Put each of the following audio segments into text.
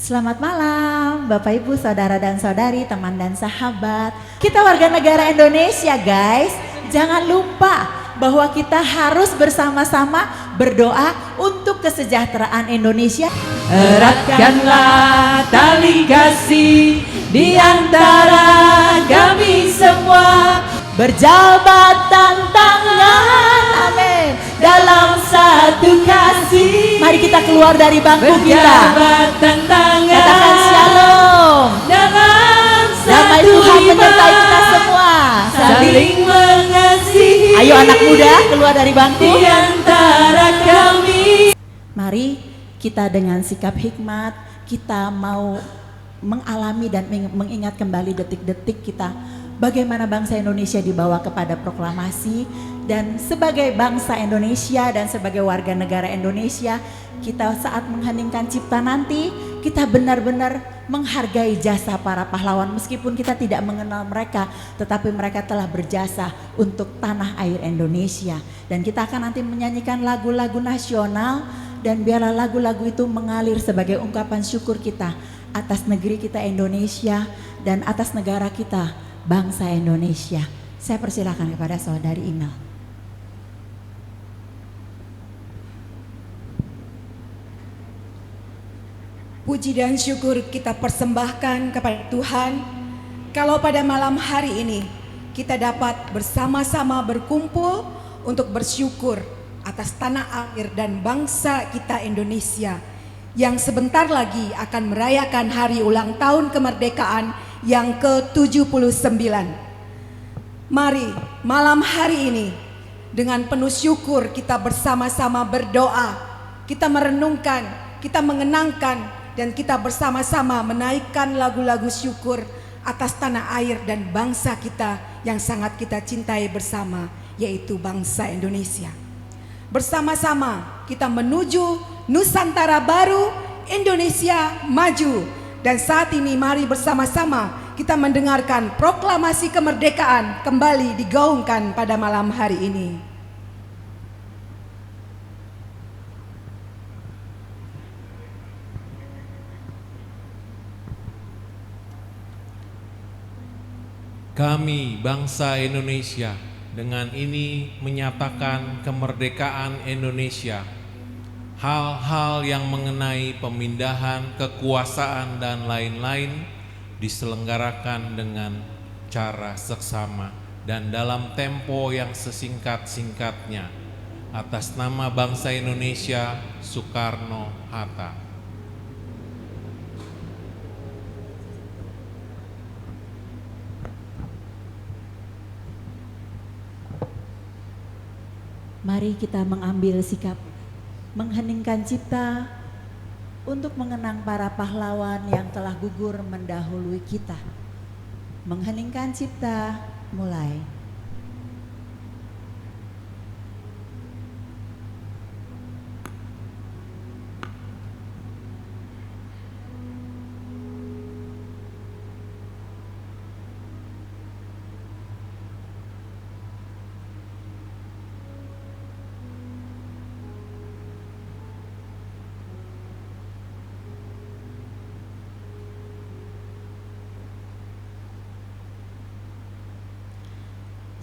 Selamat malam Bapak Ibu, Saudara dan Saudari, teman dan sahabat. Kita warga negara Indonesia guys. Jangan lupa bahwa kita harus bersama-sama berdoa untuk kesejahteraan Indonesia. Eratkanlah tali kasih di antara kami semua, berjabatan tangan, amin, dalam satu kasih. Mari kita keluar dari bangku kita. Berjabatan tangan, katakan shalom. dalam Damai satu Tuhan iman, menyertai kita semua. saling mengasihi. Ayo anak muda keluar dari bangku. Di antara kami. Mari kita dengan sikap hikmat, kita mau mengalami dan mengingat kembali detik-detik kita bagaimana bangsa Indonesia dibawa kepada proklamasi. Dan sebagai bangsa Indonesia dan sebagai warga negara Indonesia, kita saat mengheningkan cipta nanti, kita benar-benar menghargai jasa para pahlawan. Meskipun kita tidak mengenal mereka, tetapi mereka telah berjasa untuk tanah air Indonesia. Dan kita akan nanti menyanyikan lagu-lagu nasional, dan biarlah lagu-lagu itu mengalir sebagai ungkapan syukur kita atas negeri kita Indonesia dan atas negara kita, bangsa Indonesia. Saya persilakan kepada Saudari Inal. Puji dan syukur kita persembahkan kepada Tuhan kalau pada malam hari ini kita dapat bersama-sama berkumpul untuk bersyukur atas tanah air dan bangsa kita Indonesia yang sebentar lagi akan merayakan hari ulang tahun kemerdekaan yang ke-79. Mari malam hari ini dengan penuh syukur kita bersama-sama berdoa, kita merenungkan, kita mengenangkan, dan kita bersama-sama menaikkan lagu-lagu syukur atas tanah air dan bangsa kita yang sangat kita cintai bersama, yaitu bangsa Indonesia. Bersama-sama kita menuju Nusantara baru, Indonesia maju. Dan saat ini mari bersama-sama kita mendengarkan proklamasi kemerdekaan kembali digaungkan pada malam hari ini. Kami bangsa Indonesia dengan ini menyatakan kemerdekaan Indonesia. Hal-hal yang mengenai pemindahan kekuasaan dan lain-lain diselenggarakan dengan cara seksama dan dalam tempo yang sesingkat-singkatnya atas nama bangsa Indonesia, Soekarno-Hatta. Mari kita mengambil sikap mengheningkan cipta untuk mengenang para pahlawan yang telah gugur mendahului kita. Mengheningkan cipta, mulai.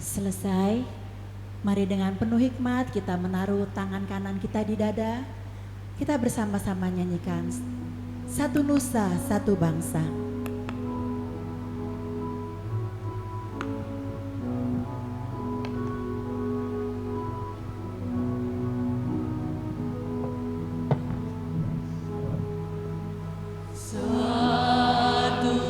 Selesai, mari dengan penuh hikmat kita menaruh tangan kanan kita di dada. Kita bersama-sama nyanyikan Satu Nusa, Satu Bangsa. Satu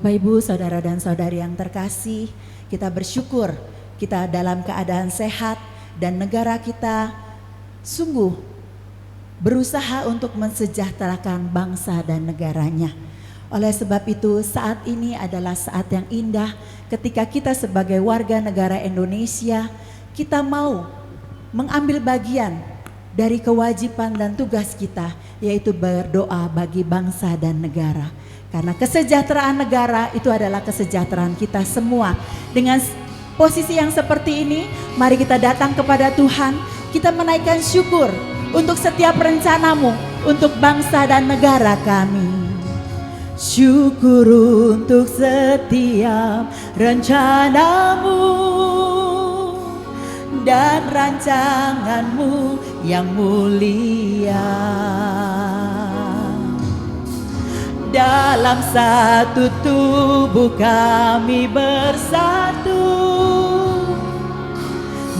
Bapak Ibu, saudara dan saudari yang terkasih, kita bersyukur kita dalam keadaan sehat dan negara kita sungguh berusaha untuk mensejahterakan bangsa dan negaranya. Oleh sebab itu, saat ini adalah saat yang indah ketika kita sebagai warga negara Indonesia, kita mau mengambil bagian dari kewajiban dan tugas kita, yaitu berdoa bagi bangsa dan negara. Karena kesejahteraan negara itu adalah kesejahteraan kita semua. Dengan posisi yang seperti ini, mari kita datang kepada Tuhan, kita menaikkan syukur untuk setiap rencanamu untuk bangsa dan negara kami. Syukur untuk setiap rencanamu dan rancanganmu yang mulia. Dalam satu tubuh kami bersatu,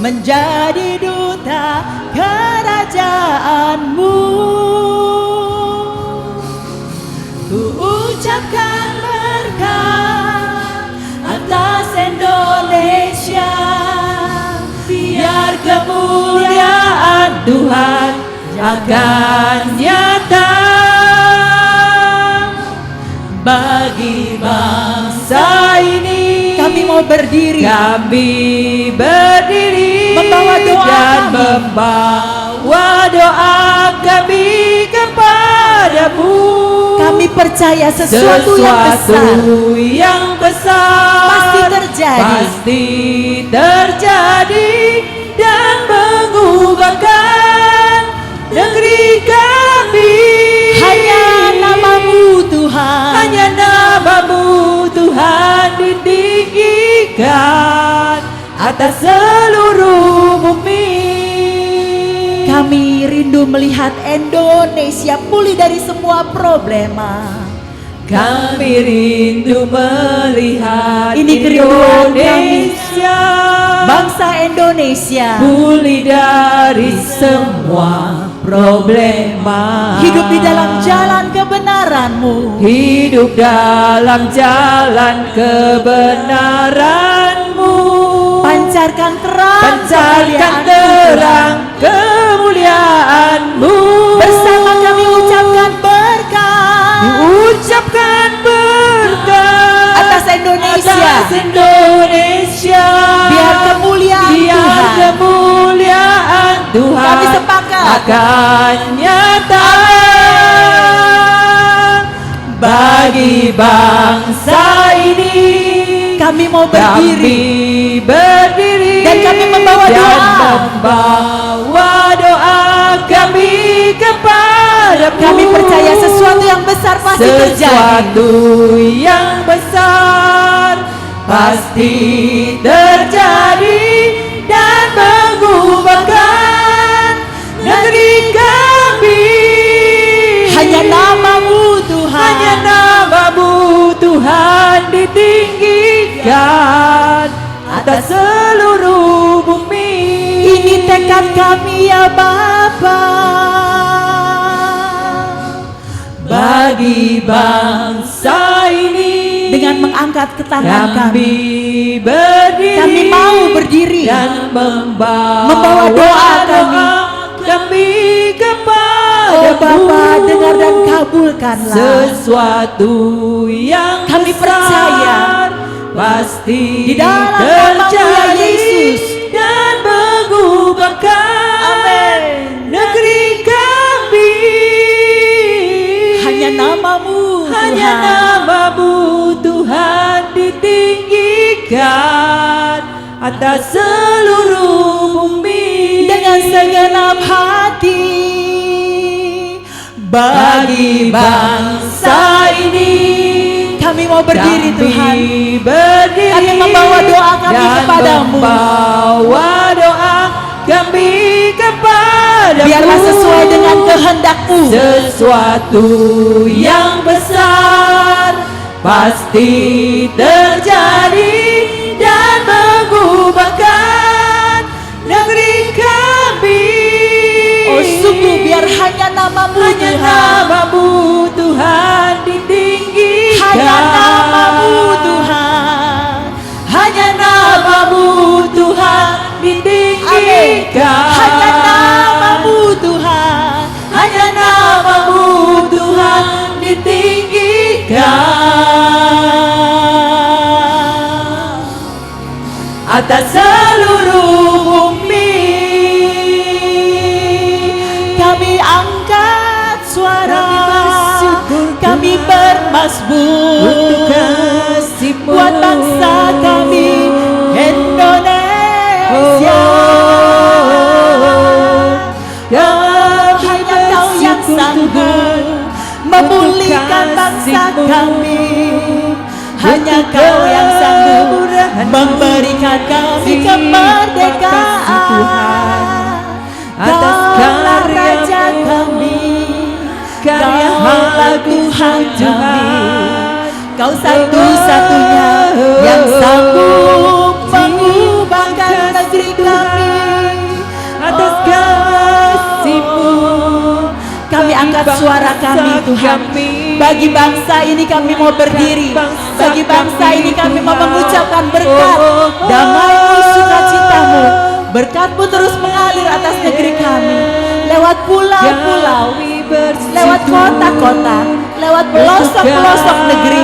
menjadi duta kerajaanmu. Ku ucapkan berkat atas Indonesia, biar kemuliaan Tuhan akan nyata bagi bangsa ini. Kami mau berdiri, membawa doa dan membawa doa kami kepadamu. Kami percaya sesuatu yang besar pasti terjadi dan mengubahkan negeri kami. Hanya namamu Tuhan, hanya namamu Tuhan ditinggikan atas seluruh bumi. Kami rindu melihat Indonesia pulih dari semua problema. Kami rindu melihat ini Indonesia, bangsa Indonesia pulih dari semua problema. Hidup di dalam jalan kebenaran-Mu, hidup dalam jalan kebenaran-Mu. Pancarkan terang kemuliaan-Mu. Bersama kami ucapkan berkat atas Indonesia, biar kemuliaan Tuhan kami sepakat akan nyata bagi bangsa ini. Kami mau berdiri dan kami membawa doa kami kepada. Kami percaya sesuatu yang besar pasti terjadi dan mengubahkan negeri kami. Hanya namamu Tuhan ditinggikan atas seluruh bumi. Ini tekad kami ya Bapa, bagi bangsa ini. Dengan mengangkat tangan kami mau berdiri dan membawa doa kami kepada. Oh Bapa, dengar dan kabulkanlah sesuatu yang kami percaya pasti di dalam terjadi Yesus dan mengubahkan negeri kami. Hanya namamu Tuhan ditinggikan atas seluruh bumi. Dengan segenap hati bagi bangsa ini kami mau berdiri Tuhan. Kami membawa doa kami kepadamu. Biarlah sesuai dengan kehendak-Mu. Sesuatu yang besar pasti terjadi dan mengubahkan negeri kami. Oh sungguh biar hanya namamu Tuhan ditinggikan. Hanya namamu ditinggikan. Hanya namamu Tuhan, Hanya namamu Tuhan ditinggikan atas seluruh bumi. kami angkat suara, Kami bersyukur kami Tuhan bermasmur untuk kasih-Mu. buat bangsa kami Indonesia. Hanya Kau yang sanggup memulihkan bangsa kami. Hanya Kau yang sanggup memberikan kami kemerdekaan. atas Kaulah karya Raja kami, karya Kaulah Tuhan kami. Kau satu-satunya yang sanggup mengubahkan negeri kami. atas kasih-Mu. Kami angkat suara kami Tuhan. Bagi bangsa ini kami mau berdiri. Bagi bangsa ini kami mau mengucapkan berkat, damai-Mu, sukacita-Mu. Berkat-Mu terus mengalir atas negeri kami. Lewat pulau-pulau, lewat kota-kota, lewat pelosok-pelosok negeri.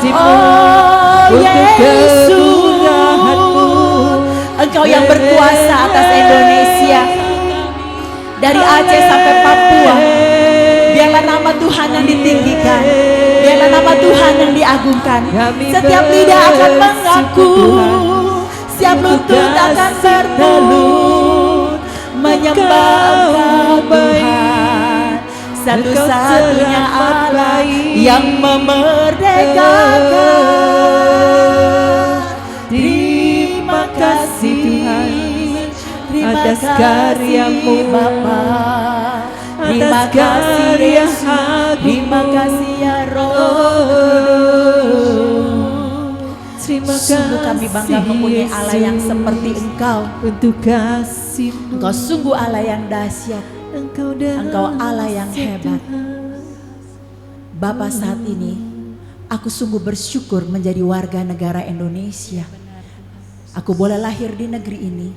Oh Yesus, Engkau yang berkuasa atas Indonesia. Dari Aceh sampai Papua, biarlah nama Tuhan yang ditinggikan, biarlah nama Tuhan yang diagungkan. Setiap lidah akan mengaku, setiap lutut akan bertelut menyembah Engkau Tuhan, satu-satunya Allah yang memerdekakan. Terima kasih Tuhan atas karya-Mu, Bapa. Terima atas kasih karya Yesus. Terima Agung-Mu. kasih ya Roh. Terima Sungguh kami bangga kasih mempunyai Allah yang Yesus. seperti Engkau. Untuk kasih-Mu. Engkau sungguh Allah yang dahsyat. Engkau Allah yang hebat. Bapa, saat ini aku sungguh bersyukur menjadi warga negara Indonesia. Aku boleh lahir di negeri ini,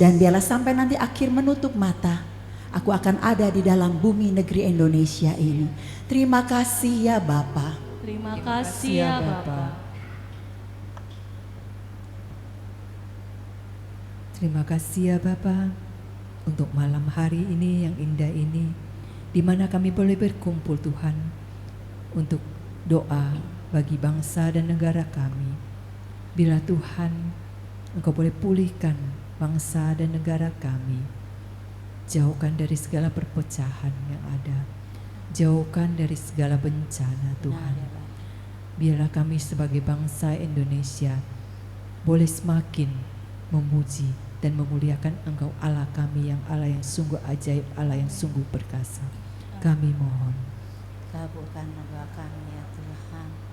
dan biarlah sampai nanti akhir menutup mata, aku akan ada di dalam bumi negeri Indonesia ini. Terima kasih ya Bapa. Terima kasih ya Bapa. Terima kasih ya Bapa untuk malam hari ini yang indah ini, di mana kami boleh berkumpul Tuhan untuk doa bagi bangsa dan negara kami. Bila Tuhan Engkau boleh pulihkan bangsa dan negara kami, jauhkan dari segala perpecahan yang ada, jauhkan dari segala bencana Tuhan. Biarlah kami sebagai bangsa Indonesia boleh semakin memuji dan memuliakan Engkau Allah kami, yang Allah yang sungguh ajaib, Allah yang sungguh perkasa. Kami mohon. Kabulkan doa kami ya Tuhan.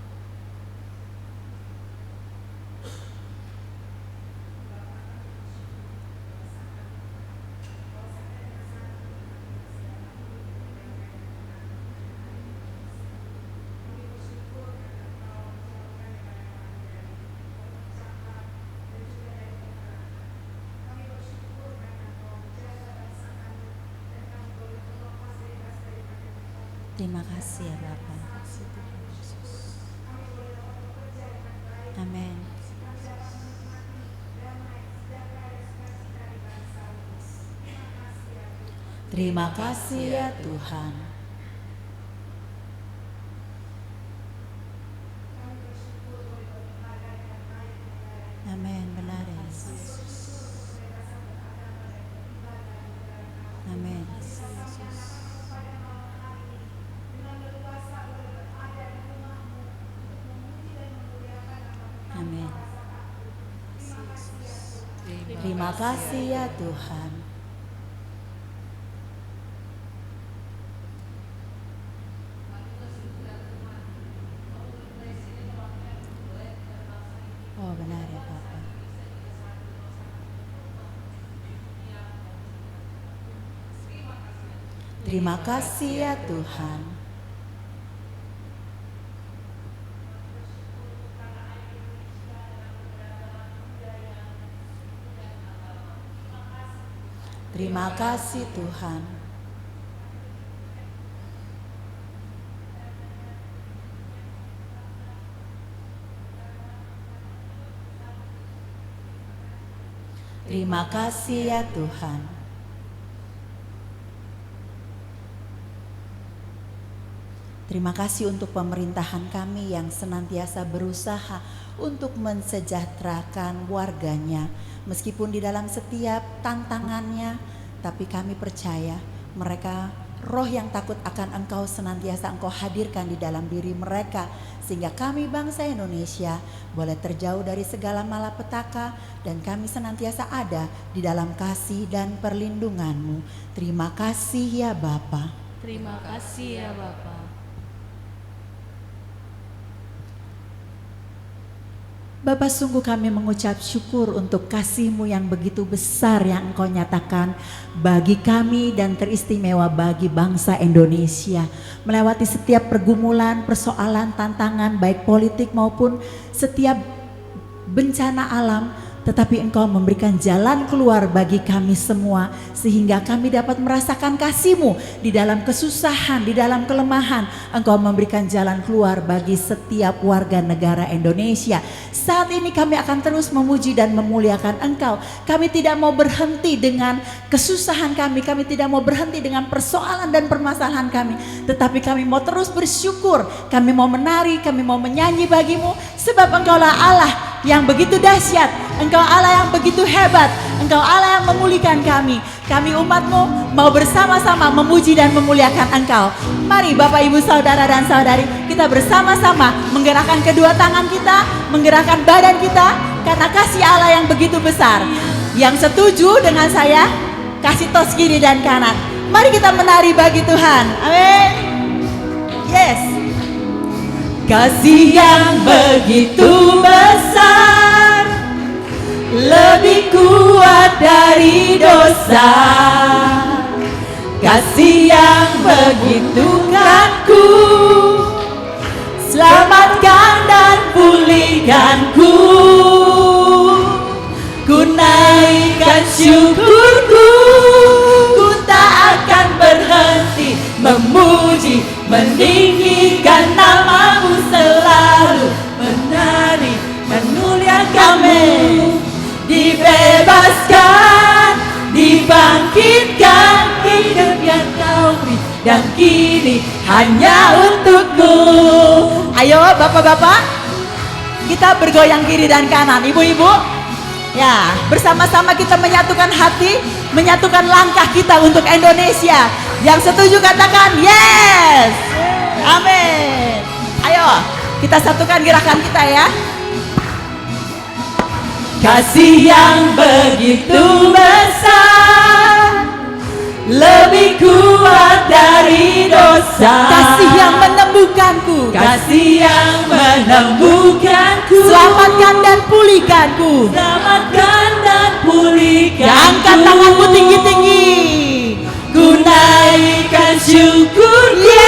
Terima kasih ya Bapak. Amin. Terima kasih ya Tuhan. Amin, benar ya Yesus. Amin. Amin. Terima kasih ya Tuhan. Oh benar ya Bapak. Terima kasih ya Tuhan. Terima kasih Tuhan. Terima kasih ya Tuhan. Terima kasih untuk pemerintahan kami yang senantiasa berusaha untuk mensejahterakan warganya. Meskipun di dalam setiap tantangannya, tapi kami percaya mereka roh yang takut akan Engkau senantiasa Engkau hadirkan di dalam diri mereka. Sehingga kami bangsa Indonesia boleh terjauh dari segala malapetaka dan kami senantiasa ada di dalam kasih dan perlindungan-Mu. Terima kasih ya Bapa. Terima kasih ya Bapa. Bapa, sungguh kami mengucap syukur untuk kasih-Mu yang begitu besar yang Engkau nyatakan bagi kami dan teristimewa bagi bangsa Indonesia. Melewati setiap pergumulan, persoalan, tantangan baik politik maupun setiap bencana alam, tetapi Engkau memberikan jalan keluar bagi kami semua sehingga kami dapat merasakan kasih-Mu di dalam kesusahan, di dalam kelemahan. Engkau memberikan jalan keluar bagi setiap warga negara Indonesia. Saat ini kami akan terus memuji dan memuliakan Engkau. Kami tidak mau berhenti dengan kesusahan kami tidak mau berhenti dengan persoalan dan permasalahan kami, tetapi kami mau terus bersyukur, kami mau menari, kami mau menyanyi bagi-Mu, sebab Engkaulah Allah yang begitu dahsyat, Engkau Allah yang begitu hebat, Engkau Allah yang memulihkan kami. Kami umat-Mu mau bersama-sama memuji dan memuliakan Engkau. Mari Bapak Ibu Saudara dan Saudari, kita bersama-sama menggerakkan kedua tangan kita, menggerakkan badan kita, karena kasih Allah yang begitu besar. Yang setuju dengan saya, kasih tos kiri dan kanan. Mari kita menari bagi Tuhan. Amin. Yes. Kasih yang begitu besar, lebih kuat dari dosa. Kasih yang begitu kan-Ku, selamatkan dan pulihkanku. Ku naikkan syukurku, ku tak akan berhenti memuji, meninggikan nama-Mu selalu, menari, memuliakan-Mu. Dibebaskan, dibangkitkan, hidup yang Kau beri dan kini hanya untuk-Mu. Ayo bapak-bapak, kita bergoyang kiri dan kanan. Ibu-ibu, ya, bersama-sama kita menyatukan hati, menyatukan langkah kita untuk Indonesia. Yang setuju katakan yes. Amin. Ayo kita satukan gerakan kita ya. Kasih yang begitu besar, lebih kuat dari dosa. Kasih yang menembuhkanku, kasih yang menembuhkanku. Selamatkan dan pulihkanku. Selamatkan dan pulihkanku. Angkat tanganmu tinggi-tinggi. Ku naikkan syukurku,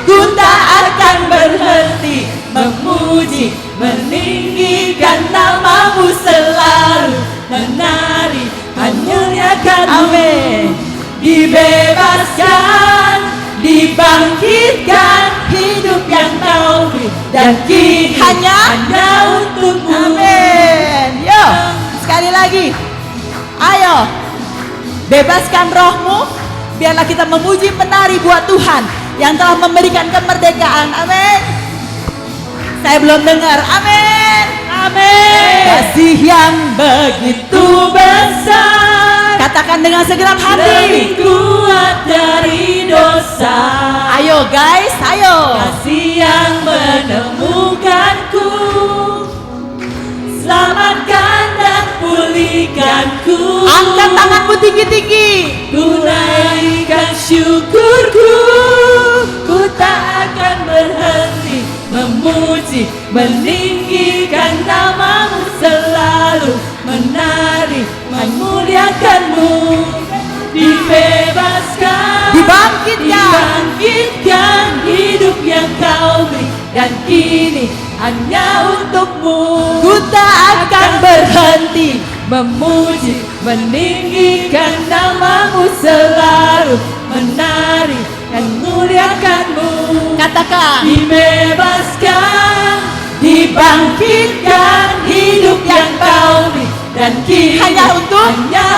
ku tak akan berhenti memuji, meninggikan nama-Mu selalu, menari, memuliakan-Mu. Amin. Dibebaskan, dibangkitkan, hidup yang Kau beri dan kini hanya untuk-Mu. Amin. Yo, sekali lagi. Ayo, bebaskan rohmu, biarlah kita memuji menari buat Tuhan yang telah memberikan kemerdekaan. Amin. Saya belum dengar. Amin. Amin. Kasih yang begitu besar, Katakan dengan segenap hati. lebih kuat dari dosa. Ayo guys, ayo. Kasih yang menemukanku, selamatkan dan pulihkanku. Angkat tanganmu tinggi-tinggi. Ku naikkan syukurku, ku tak akan berhenti memuji, meninggikan nama-Mu selalu, menari, memuliakan-Mu. Dibebaskan, dibangkitkan, hidup yang Kau beri dan kini hanya untuk-Mu. Ku tak akan berhenti memuji, meninggikan namamu selalu, menari dan muliakanmu. Katakan, Dibebaskan, dibangkitkan, hidup yang kau beri dan kini hanya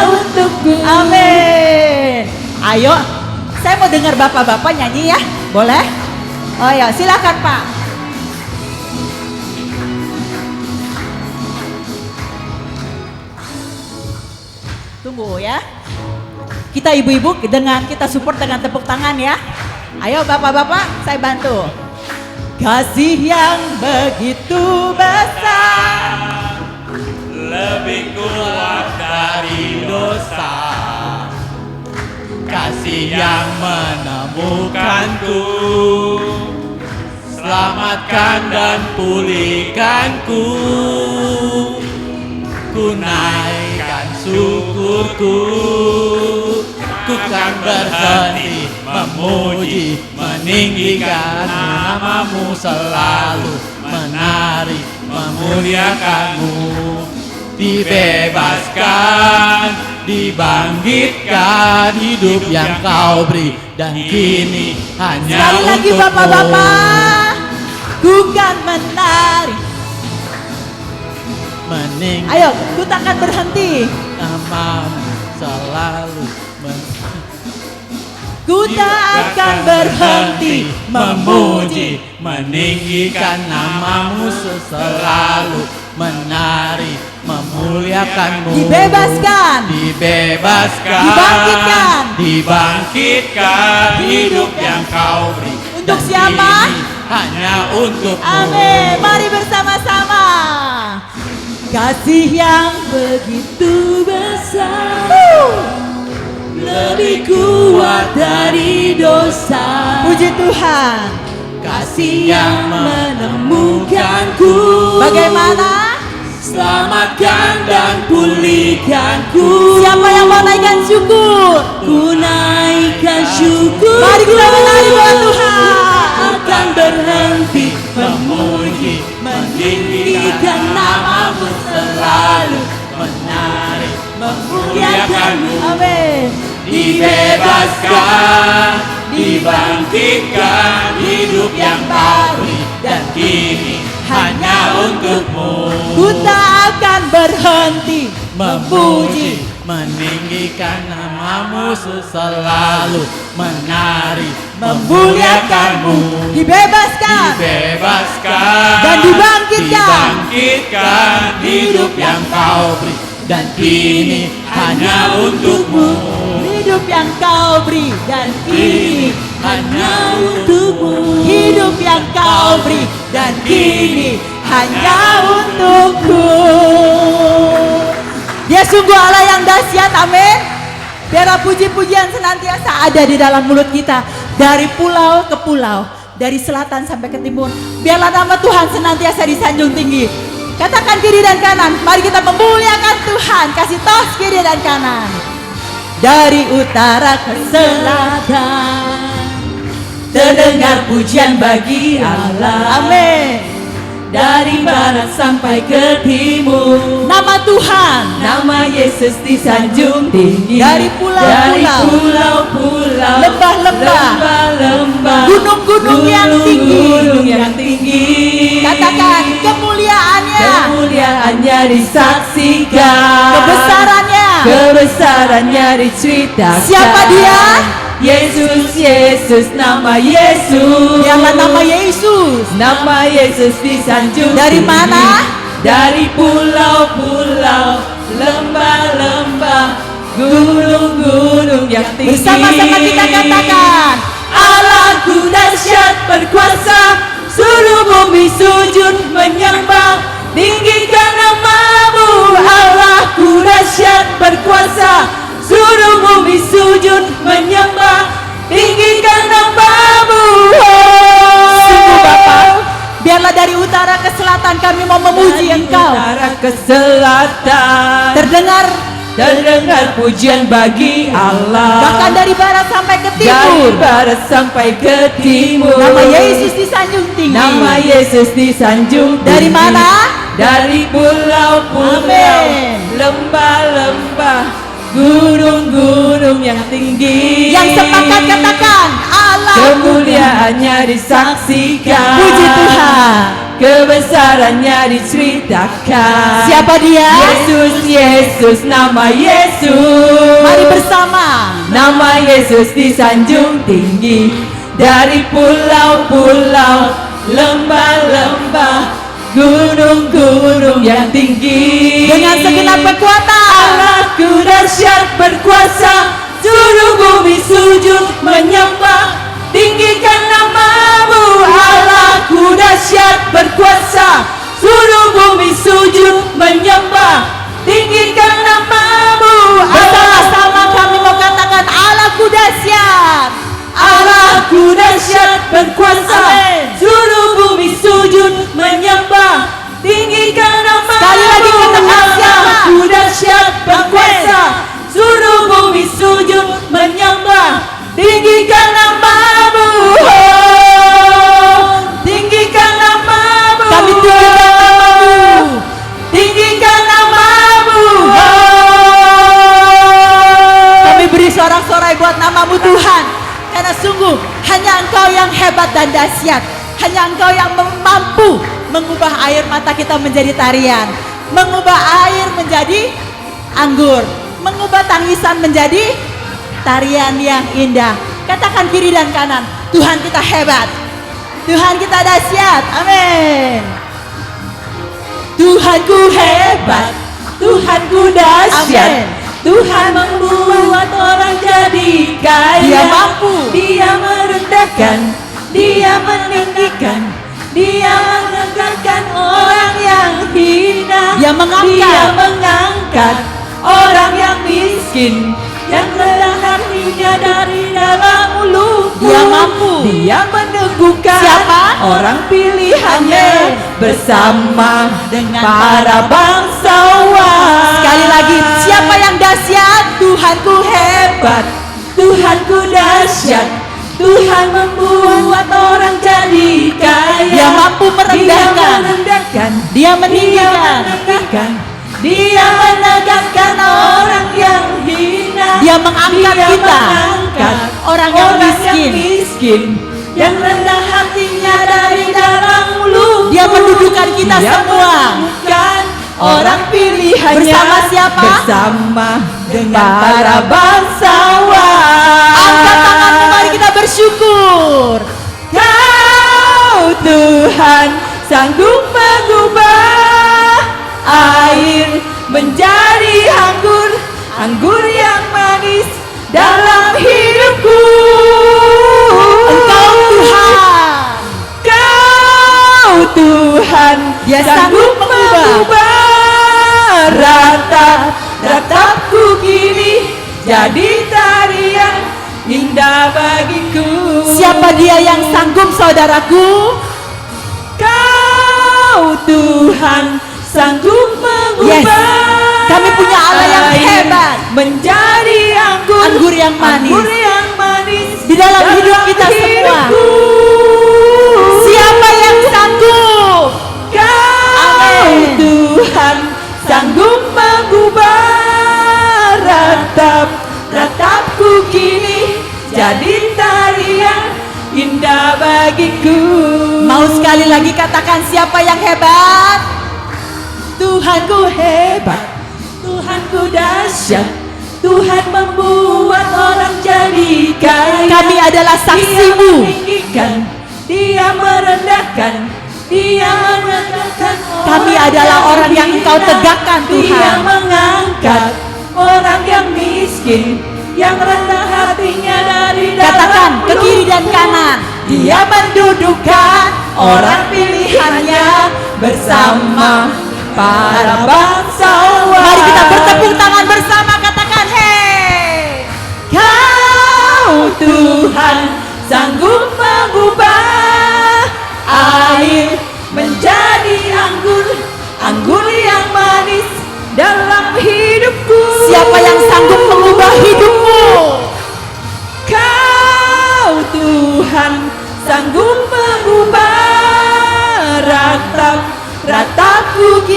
untukku. amin. Ayo, saya mau dengar bapak-bapak nyanyi ya, boleh? Oh ya, silakan Pak. Tunggu ya. Kita ibu-ibu dengan kita support dengan tepuk tangan ya. Ayo bapak-bapak, saya bantu. Kasih yang begitu besar, lebih kuat dari dosa, kasih yang menemukanku, selamatkan dan pulihkanku, ku naikkan syukurku, ku kan berhenti memuji, meninggikan namamu selalu, menari, memuliakanmu. Dibebaskan, dibangkitkan, hidup yang kau beri dan kini hanya sekali lagi untukmu. bapak-bapak, ku kan menari. Ayo, ku takkan berhenti. Namamu selalu Ku tak akan berhenti memuji, meninggikan namamu selalu, menari, memuliakanmu. Dibebaskan, Dibebaskan, dibangkitkan, hidup yang kau beri. Untuk dan siapa? kini hanya untukmu. amin. Mari bersama-sama. Kasih yang begitu besar, Lebih kuat dari dosa, puji Tuhan. kasih yang menemukanku. Bagaimana? Selamatkan dan pulihkanku. Siapa yang mau naikkan syukur? Ku naikkan syukur. Mari kita menari buat Tuhan. Akan berhenti Memuji, meninggikan namamu selalu, menari, memuliakanmu. Amin. dibebaskan, dibangkitkan, hidup yang baru dan kini hanya untukmu. Ku tak akan berhenti Memuji, meninggikan namamu selalu, menari, memuliakanmu, memuliakanmu. dibebaskan Dibebaskan dan dibangkitkan. dibangkitkan, hidup yang kau beri dan kini hanya untukmu. Hidup yang kau beri dan kini Hanya untukmu. Hidup yang kau beri dan kini hanya untukku. Dia sungguh Allah yang dahsyat, amin. Biarlah puji-pujian senantiasa ada di dalam mulut kita, dari pulau ke pulau, dari selatan sampai ke timur. Biarlah nama Tuhan senantiasa disanjung tinggi. Katakan kiri dan kanan, mari kita memuliakan Tuhan. Kasih tos kiri dan kanan. Dari utara ke selatan, Terdengar pujian bagi Allah. amin. Dari barat sampai ke timur, Nama Tuhan nama Yesus disanjung tinggi. Dari pulau-pulau, pulau-pulau, lembah-lembah, lembah-lembah, gunung-gunung yang tinggi. gunung yang tinggi. Katakan kemuliaannya, Kemuliaannya disaksikan, kebesarannya diceritakan. Siapa dia? Yesus, Yesus, nama Yesus. Dialah nama Yesus. Nama Yesus disanjung Dari tinggi. mana? Dari pulau-pulau, lembah-lembah, gunung-gunung yang tinggi. Bersama-sama kita katakan, Allahku dahsyat berkuasa, seluruh bumi sujud menyembah. Tinggikan namamu, Allahku dahsyat berkuasa, seluruh bumi sujud menyembah. Tinggikan namamu. sungguh Bapa, biarlah dari utara ke selatan kami mau memuji Dari Engkau. utara ke selatan, terdengar pujian bagi Allah. Bahkan dari barat sampai ke Dari timur, barat sampai ke timur, nama Yesus disanjung tinggi. nama Yesus disanjung Dari tinggi. mana? dari pulau-pulau, Amin. lembah-lembah, gunung-gunung yang tinggi. Yang sepakat katakan Allah. Kemuliaannya disaksikan, Puji Tuhan. kebesarannya diceritakan. Siapa dia? Yesus, Yesus, nama Yesus. Mari bersama. Nama Yesus disanjung tinggi, dari pulau-pulau, lembah-lembah, gunung-gunung yang tinggi. Dengan segenap kekuatan. Allahku dahsyat berkuasa, seluruh bumi sujud menyembah, tinggikan namamu. Allahku dahsyat berkuasa, seluruh bumi sujud menyembah, tinggikan namamu. Bersama-sama kami mau katakan Allahku dahsyat. Allahku dahsyat berkuasa, Amin. seluruh bumi sujud menyembah, tinggikan namamu. Sekali lagi katakan siapa? Allahku dahsyat berkuasa, seluruh bumi sujud menyembah, tinggikan namamu. Oh, tinggikan namamu. Kami tinggikan namamu. Tinggikan namamu. Oh. Kami beri sorak-sorai buat namamu Tuhan. Karena sungguh hanya Engkau yang hebat dan dahsyat. Hanya Engkau yang mampu mengubah air mata kita menjadi tarian. Mengubah air menjadi anggur. Mengubah tangisan menjadi tarian yang indah. Katakan kiri dan kanan, Tuhan kita hebat. Tuhan kita dahsyat. Amin. Tuhanku hebat. Tuhanku dahsyat. Amin. Tuhan membuat orang jadi kaya. Dia mampu. Dia merendahkan, Dia meninggikan, Dia mengangkatkan orang yang hina. Dia mengangkat. Dia mengangkat orang yang miskin, yang rendah hatinya dari dalam ulu. Dia mampu. Dia meneguhkan Siapa? orang pilihannya Amin. bersama Dengan para bangsawan. Sekali lagi, siapa yang dahsyat? Tuhanku hebat. Tuhanku dahsyat. Tuhan membuat orang jadi kaya. Dia mampu merendahkan. Dia merendahkan. Dia meninggikan. menegakkan. Dia menegakkan orang yang hina. Dia mengangkat Dia kita. mengangkat Orang yang miskin. miskin, yang rendah hatinya dari dalam ulu. Dia mendudukan kita Dia semua. mendudukan orang pilihannya. Bersama siapa? Bersama dengan para bangsawan. Angkat tanganmu, mari kita bersyukur. Kau Tuhan sanggup mengubah air menjadi anggur, anggur yang manis dalam hidupku. Engkau Tuhan. Kau Tuhan, Dia sanggup sanggup mengubah. Ratapku kini jadi tarian indah bagiku. Siapa dia yang sanggup, saudaraku? Kau Tuhan sanggup mengubah. Yes. Kami punya Allah yang air hebat. menjadi anggur, Anggur yang manis. anggur yang manis Di dalam hidup kita semua. hidupku. Siapa yang sanggup? Kau Amin. Tuhan sanggup mengubah ratapku kini jadi tarian indah bagiku. Mau sekali lagi katakan siapa yang hebat? Tuhanku hebat, Tuhanku dahsyat, Tuhan membuat orang jadi kaya. Kami adalah Dia saksimu. meninggikan, Dia merendahkan, Dia menegakkan. Kami adalah orang yang Engkau tegakkan, Tuhan. Dia mengangkat orang yang miskin, yang rendah hatinya dari dalam Katakan ke ulu. kiri dan kanan. Dia mendudukan orang pilihannya bersama para bangsawan. Mari kita bertepuk tangan bersama, katakan hey. Kau Tuhan sanggup mengubah air menjadi anggur, anggur yang manis dalam hidupku. Siapa yang sanggup mengubah hidupmu? Kau Tuhan sanggup mengubah ratapku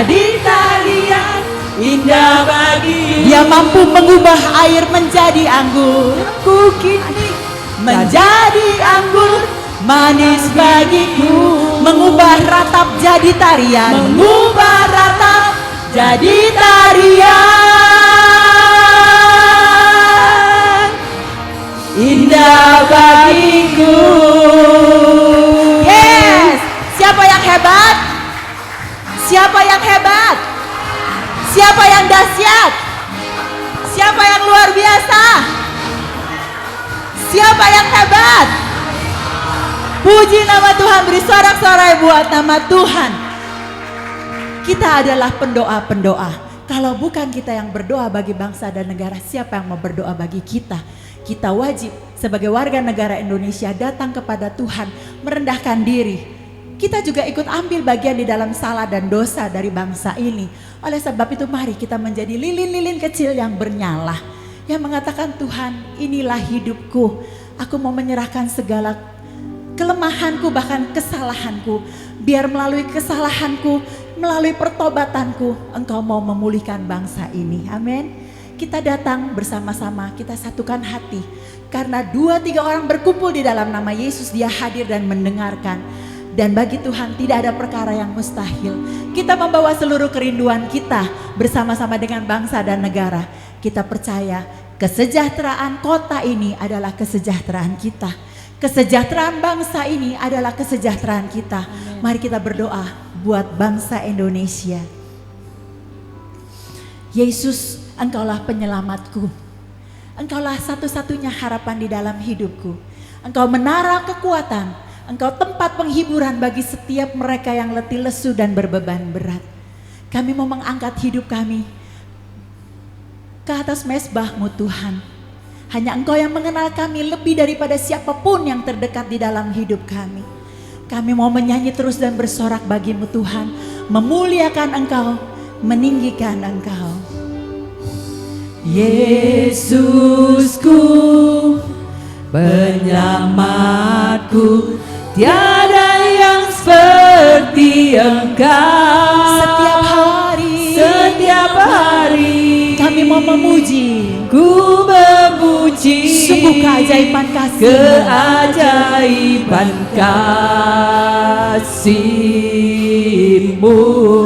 jadi tarian indah bagi. Dia mampu mengubah air menjadi anggur. Ku kini Menjadi anggur manis bagiku. Mengubah ratap jadi tarian. mengubah ratap Jadi tarian indah bagiku. Yes. Siapa yang hebat? Siapa yang hebat? Siapa yang dahsyat? Siapa yang luar biasa? Siapa yang hebat? Puji nama Tuhan, beri sorak-sorai buat nama Tuhan. Kita adalah pendoa-pendoa. Kalau bukan kita yang berdoa bagi bangsa dan negara, siapa yang mau berdoa bagi kita? Kita wajib sebagai warga negara Indonesia datang kepada Tuhan, merendahkan diri. Kita juga ikut ambil bagian di dalam salah dan dosa dari bangsa ini. Oleh sebab itu mari kita menjadi lilin-lilin kecil yang bernyala, yang mengatakan, Tuhan, inilah hidupku. Aku mau menyerahkan segala kelemahanku, bahkan kesalahanku. Biar melalui kesalahanku, melalui pertobatanku, Engkau mau memulihkan bangsa ini. Amin. Kita datang bersama-sama, kita satukan hati. Karena 2-3 orang berkumpul di dalam nama Yesus, Dia hadir dan mendengarkan. Dan bagi Tuhan tidak ada perkara yang mustahil. Kita membawa seluruh kerinduan kita bersama-sama dengan bangsa dan negara. Kita percaya kesejahteraan kota ini adalah kesejahteraan kita. Kesejahteraan bangsa ini adalah kesejahteraan kita. Mari kita berdoa buat bangsa Indonesia. Yesus, Engkaulah penyelamatku. Engkaulah satu-satunya harapan di dalam hidupku. Engkau menara kekuatan. Engkau tempat penghiburan bagi setiap mereka yang letih lesu dan berbeban berat. Kami mau mengangkat hidup kami ke atas mezbah-Mu Tuhan. Hanya Engkau yang mengenal kami lebih daripada siapapun yang terdekat di dalam hidup kami. Kami mau menyanyi terus dan bersorak bagi-Mu Tuhan. Memuliakan Engkau, meninggikan Engkau. Yesusku, penyelamatku, tiada yang seperti Engkau. Setiap hari Kami mau memuji, ku memuji sungguh keajaiban kasih-Mu. keajaiban kasih-Mu.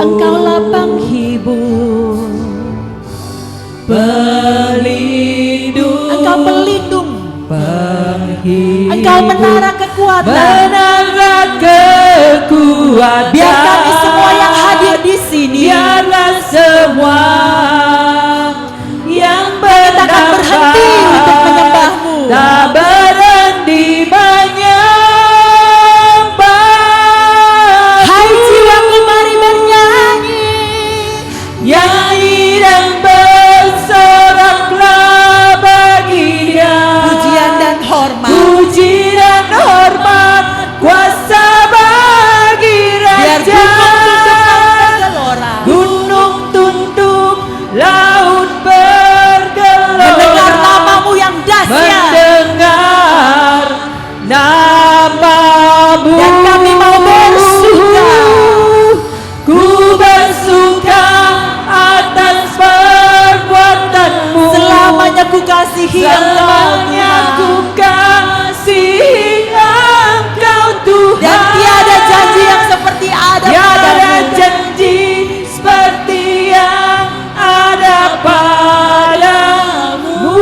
Engkaulah penghibur, pelindung, Engkau pelindung, penghibur, Engkau menara kekuatan. menara kekuatan. Biar kami semua yang hadir di sini, biarlah semua yang kita akan berhenti untuk menyembah-Mu. tak berhenti menyembah. Hai jiwaku, mari bernyanyi. Nyanyi dan bersoraklah bagi Dia. Pujian dan hormat, Puji dan hormat, kuasa bagi biar Raja. gunung tunduk bergelora, Gunung tunduk, laut bergelora. mendengar nama-Mu yang dahsyat. Mendengar nama-Mu. Dan kami mau bersuka. Ku bersuka atas perbuatan-Mu. Selamanya ku kasihi Engkau, Selamanya ku Tuhan. kasihi Engkau, Tuhan. Dan tiada janji yang seperti ada Tiada padamu. janji seperti yang ada padamu.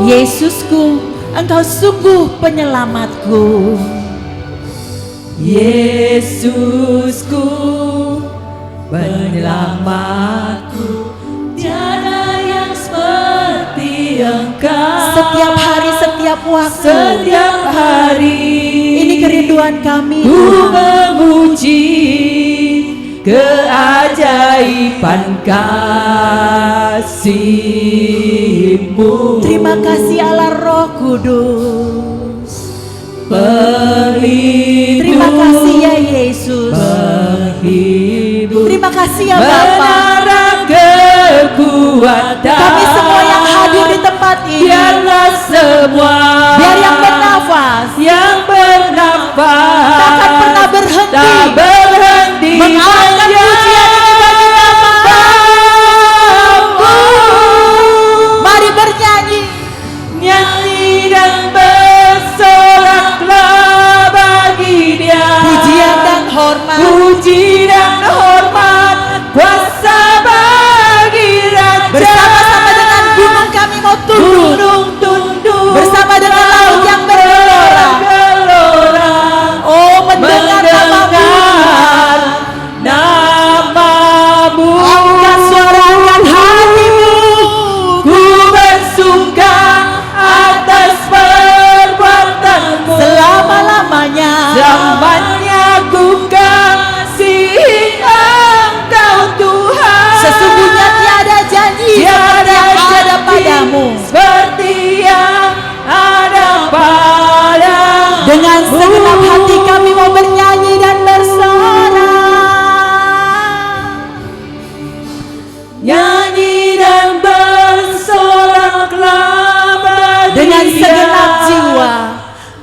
Yesusku, Engkau sungguh penyelamatku. Yesusku, penyelamatku, tiada yang seperti Engkau. Setiap hari, setiap waktu, Setiap hari ini kerinduan kami, ku Tuhan. memuji keajaiban kasih-Mu. Terima kasih Allah Roh Kudus. Pelindung, Terima kasih ya Yesus. penghibur, Terima kasih ya Bapa. menara kekuatan. Kami semua yang hadir di tempat ini, biarlah semua biar yang bernafas yang bernafas tak akan pernah berhenti tak berhenti mengangkat pujian ini bagi nama-Mu. Mari bernyanyi. Nyanyi dan bersoraklah bagi Dia. Pujian dan hormat. Puji dan hormat, kuasa bagi Raja. Bersama-sama dengan gunung kami mau tunduk. Gunung tunduk, Bersama dengan laut yang bergelora. Oh, mendengar nama-Mu. Angkat suara, angkat hatimu. Ku bersuka atas perbuatan-Mu. Selama-lamanya. Selamanya ku kasihi Engkau Tuhan. Sesungguhnya tiada janji seperti yang ada padamu. Seperti yang ada padamu. Dengan segenap hati kami mau bernyanyi dan bersorak. Nyanyi dan bersoraklah bagi Dengan Dia. segenap jiwa.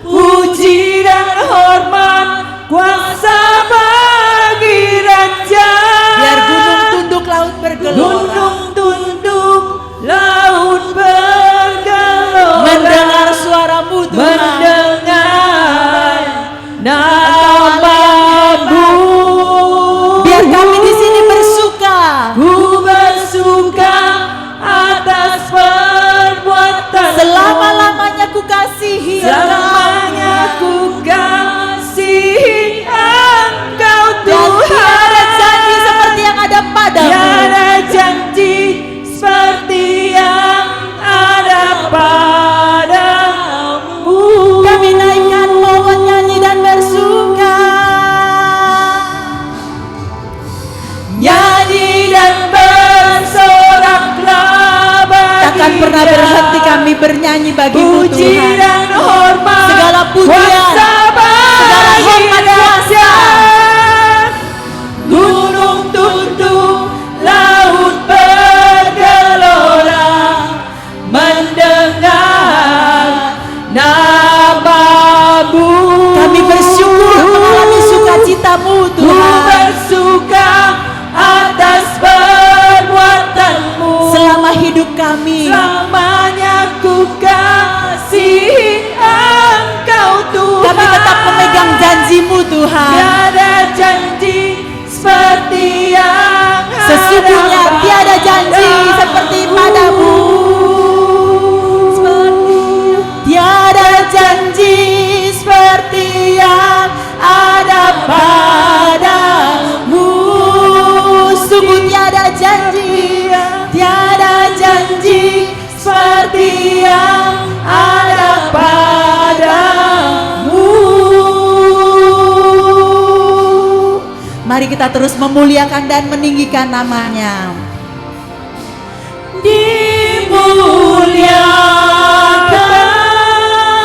Puji dan hormat, kuasa bagi Raja. Biar gunung tunduk, laut bergelora. Gunung tunduk, laut bergelora. Mendengar suara-Mu Tuhan. Mendengar nama-Mu. Biar kami di sini bersuka. Ku bersuka atas perbuatan. Selama-lamanya ku kasihi Selamanya ku kasihi Engkau Dan Tuhan. tiada janji seperti yang ada padamu. Tiada janji seperti yang ada padamu. Kami naikkan mau menyanyi dan bersuka. Nyanyi dan bersoraklah bagi Takkan pernah Dia. berhenti kami bernyanyi bagi-Mu Puji Tuhan. dan hormat, Segala pujian, kuasa bagi segala hormat, Raja. Gunung tunduk, laut bergelora. Mendengar nama-Mu. Kami bersyukur mengalami sukacita-Mu Ku Tuhan. bersuka atas perbuatan-Mu. Selama hidup kami. Selamanya ku kasihi Engkau Tuhan. Kami tetap memegang janji-Mu Tuhan. Tiada janji seperti yang Sesungguhnya ada tiada janji seperti padamu. Tiada janji seperti yang ada padamu. Sungguh tiada janji, tiada janji seperti yang ada padamu. Mari kita terus memuliakan dan meninggikan nama-Nya. dimuliakan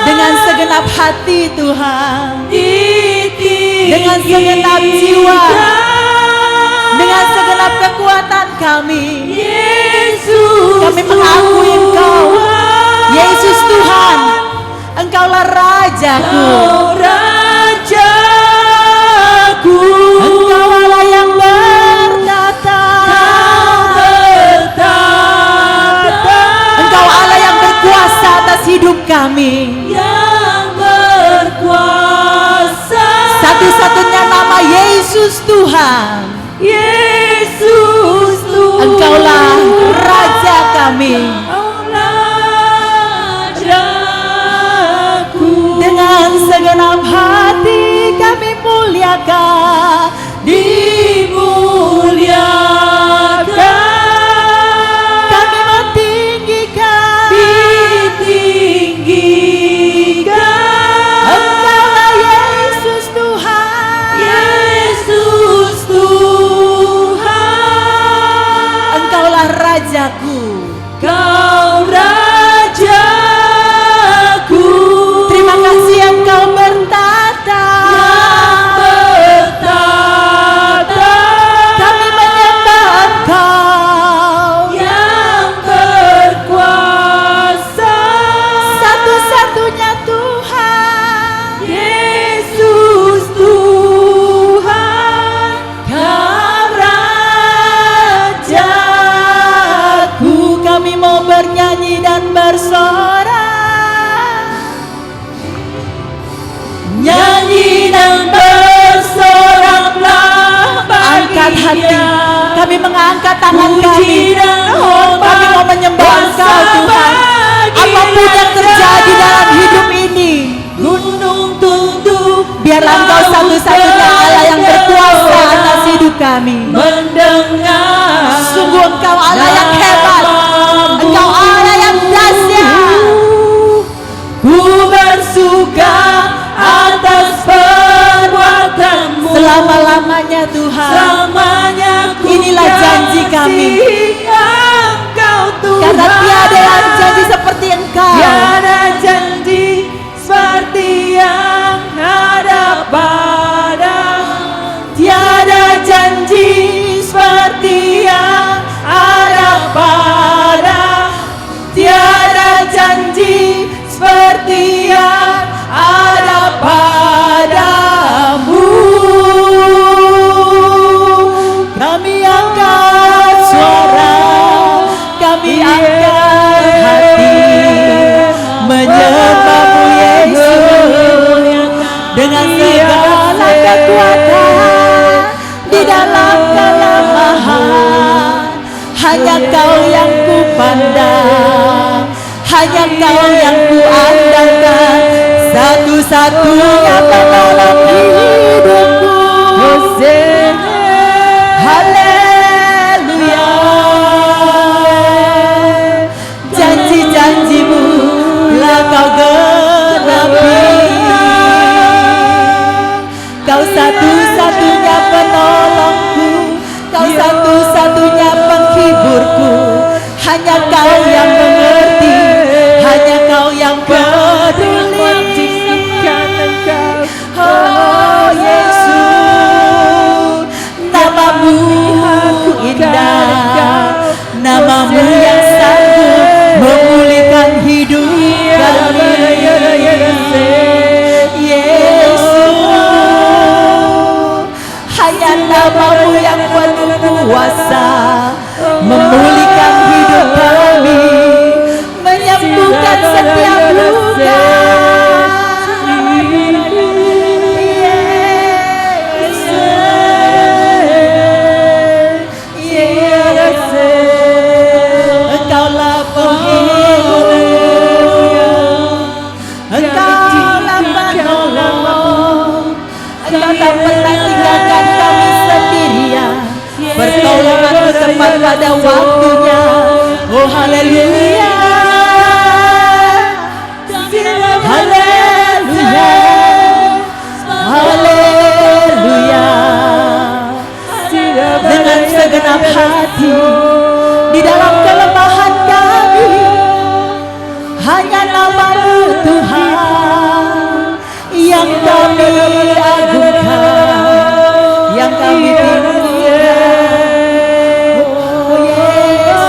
Dengan segenap hati Tuhan, ditinggikan dengan segenap jiwa, dengan segenap kekuatan kami, Yesus kami mengakui Engkau, Yesus Tuhan, Engkaulah Rajaku, Kau Rajaku, Engkau Allah yang bertata, Engkau Allah yang berkuasa atas hidup kami. yang berkuasa, Satu-satunya nama Yesus Tuhan, Yesus Tuhan. Engkaulah Raja kami. Dengan segenap hati kami muliakan, dimuliakan, kami mentinggikan, ditinggikan, Engkaulah Yesus Tuhan, Yesus Tuhan. Engkaulah Rajaku. Kau Rajaku, Terima kasih Engkau bertata, yang bertata mengangkat hati, kami mengangkat tangan kami. Kami mau menyembah Engkau Tuhan. Apapun yang terjadi dalam hidup ini, gunung tunduk, biarlah Engkau satu-satunya Allah yang berkuasa atas hidup kami. mendengar. Sungguh Engkau Allah yang hebat, Engkau Allah yang dahsyat. Ku bersuka atas perbuatanmu, Selama-lamanya Tuhan. selamanya ku Inilah janji kami. kasih Engkau Tuhan. Karena tiada yang janji seperti Engkau. Tiada janji seperti yang ada padamu. Tiada janji seperti yang ada padamu. Tiada janji seperti yang ada padamu. Kami angkat suara, kami angkat hati, menyembah-Mu Yesus dengan segala kekuatan di dalam kelemahan. Hanya Kau yang ku pandang, hanya Kau yang ku andalkan, satu-satunya penolong hidupku. Haleluya. Janji-janji-Mu telah Kau genapi. Kau satu-satunya penolongku, Kau satu-satunya penghiburku. Hanya Kau yang mengerti, hanya Kau yang peduli. Oh Yesus, nama-Mu indah, nama-Mu yang sanggup memulihkan hidup kami. Yesus, hanya nama-Mu yang penuh kuasa memulihkan hidup kami, menyembuhkan setiap luka. Engkaulah penghibur, Engkaulah penolong, Engkau tak pernah tinggalkan kami sendirian. Pertolongan-Mu tepat pada waktunya. Oh haleluya, haleluya, haleluya. Dengan segenap hati di dalam kelemahan kami, hanya nama-Mu Tuhan yang kami agungkan, yang kami tinggikan. Oh Yesus,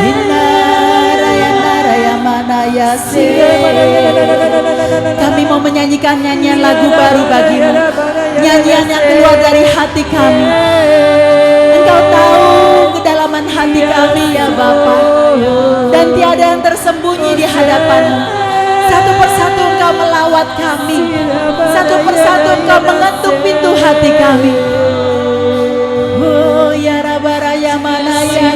Inna Raya Naraya Manayase. Kami mau menyanyikan nyanyian lagu baru bagi-Mu, nyanyian yang keluar dari hati kami. Engkau tahu kedalaman hati kami ya Bapa, dan tiada yang tersembunyi di hadapan-Mu. Satu persatu Engkau melawat kami, satu persatu Engkau mengetuk pintu hati kami. Oh ya Rabaraya Manaya,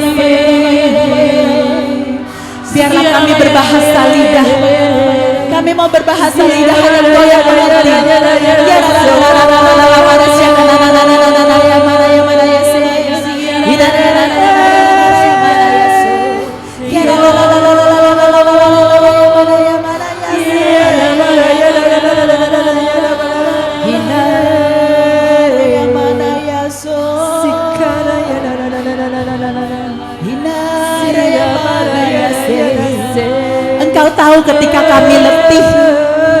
biarlah kami berbahasa lidah. Kami mau berbahasa lidah, hanya Engkau yang mengerti. Ya Engkau tahu ketika kami letih,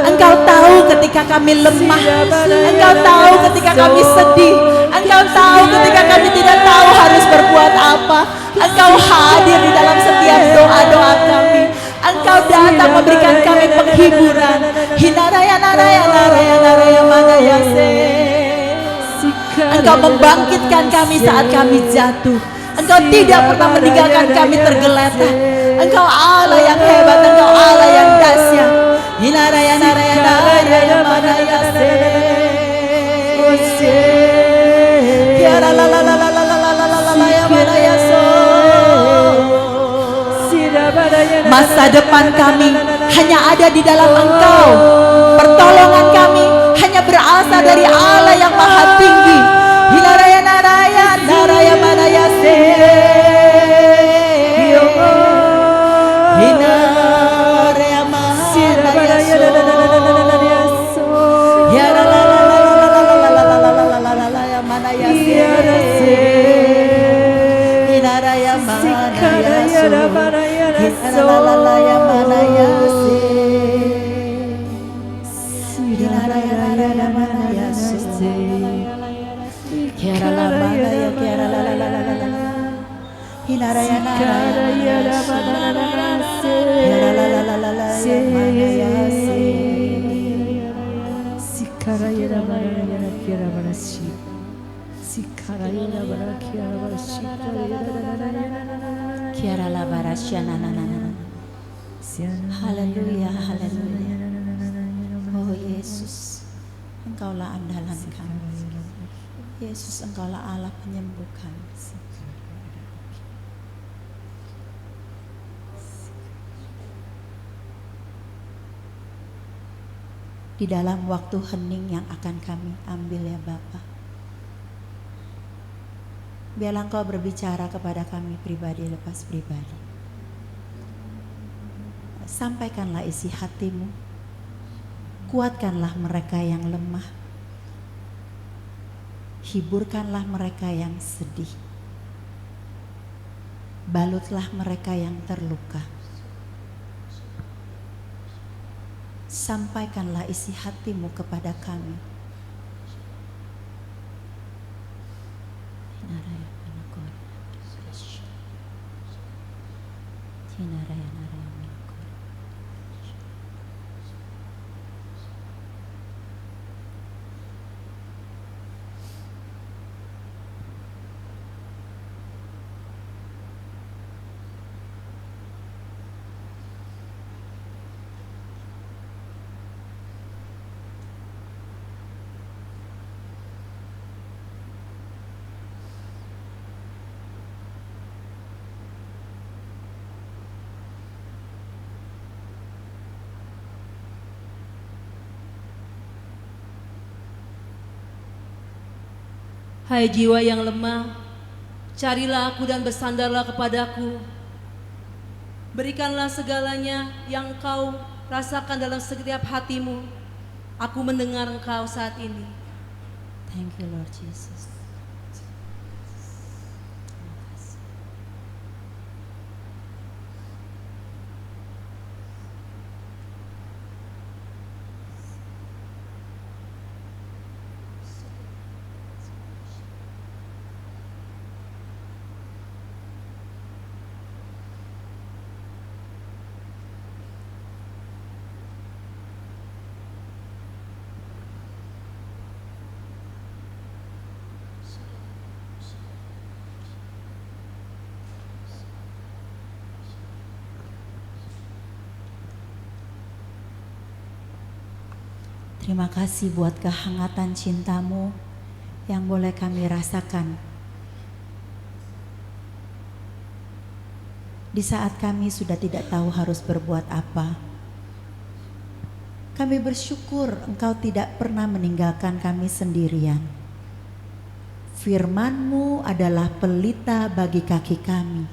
Engkau tahu ketika kami lemah, Engkau tahu ketika kami sedih, Engkau tahu ketika kami tidak tahu harus berbuat apa. Engkau hadir di dalam setiap doa-doa kami. Engkau datang memberikan kami penghiburan. Hinaraya naraya naraya naraya manayase. Engkau membangkitkan kami saat kami jatuh. Engkau tidak pernah meninggalkan kami tergeletak. Engkau Allah yang hebat, Engkau Allah yang dahsyat. Hinaraya naraya naraya manayase. Masa depan kami hanya ada di dalam Engkau. Pertolongan kami hanya berasal dari Allah yang Maha Tinggi. Hinaraya naraya naraya manaya se. Hinaraya manaya so. Ya la la la la la la la la la la la la manaya se. Hinaraya manaya so. Hinaraya manaya se. Hinaraya manaya se. Kiara la manaya kiara la la la la la la. Hinaraya naraya se. Kiara la la la la la manaya se. Sikarayana barayana kiara barashi. Sikarayana barakiara barashi. Kiara la barasya na na na na. Haleluya, haleluya. Oh Yesus, Engkaulah andalan kami. Yesus, Engkaulah Allah penyembuh kami. Di dalam waktu hening yang akan kami ambil ya Bapa, biarlah Engkau berbicara kepada kami pribadi lepas pribadi. Sampaikanlah isi hatimu, kuatkanlah mereka yang lemah, hiburkanlah mereka yang sedih, balutlah mereka yang terluka. Sampaikanlah isi hatimu kepada kami. Hai jiwa yang lemah, carilah aku dan bersandarlah kepadaku. Berikanlah segalanya yang kau rasakan dalam setiap hatimu. Aku mendengar engkau saat ini. Thank you Lord Jesus. Terima kasih buat kehangatan cintamu yang boleh kami rasakan di saat kami sudah tidak tahu harus berbuat apa. Kami bersyukur Engkau tidak pernah meninggalkan kami sendirian. Firman-Mu adalah pelita bagi kaki kami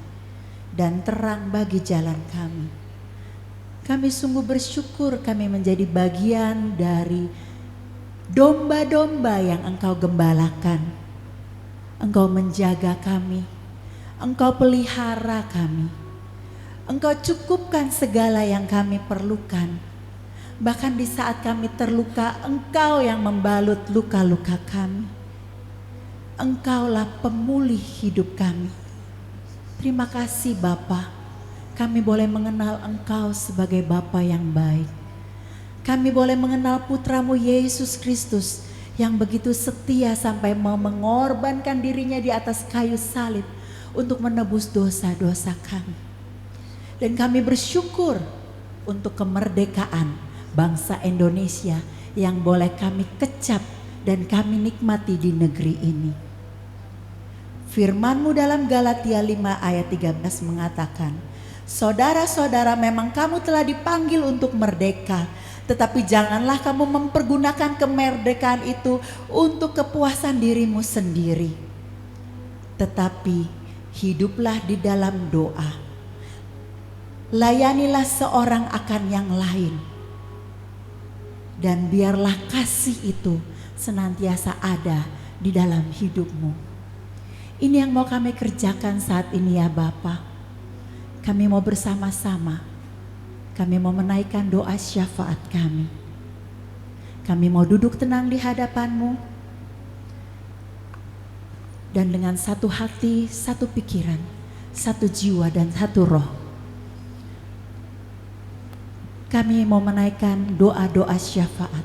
dan terang bagi jalan kami. Kami sungguh bersyukur kami menjadi bagian dari domba-domba yang Engkau gembalakan. Engkau menjaga kami, Engkau pelihara kami, Engkau cukupkan segala yang kami perlukan. Bahkan di saat kami terluka, Engkau yang membalut luka-luka kami. Engkaulah pemulih hidup kami. Terima kasih Bapa. Kami boleh mengenal Engkau sebagai Bapa yang baik. Kami boleh mengenal Putra-Mu Yesus Kristus yang begitu setia sampai mau mengorbankan dirinya di atas kayu salib untuk menebus dosa-dosa kami. Dan kami bersyukur untuk kemerdekaan bangsa Indonesia yang boleh kami kecap dan kami nikmati di negeri ini. Firman-Mu dalam Galatia 5 ayat 13 mengatakan, Saudara-saudara, memang kamu telah dipanggil untuk merdeka, tetapi janganlah kamu mempergunakan kemerdekaan itu untuk kepuasan dirimu sendiri. Tetapi hiduplah di dalam doa. Layanilah seorang akan yang lain. Dan biarlah kasih itu senantiasa ada di dalam hidupmu. Ini yang mau kami kerjakan saat ini ya Bapa. Kami mau bersama-sama. Kami mau menaikkan doa syafaat kami. Kami mau duduk tenang di hadapan-Mu. Dan dengan satu hati, satu pikiran, satu jiwa dan satu roh. Kami mau menaikkan doa-doa syafaat.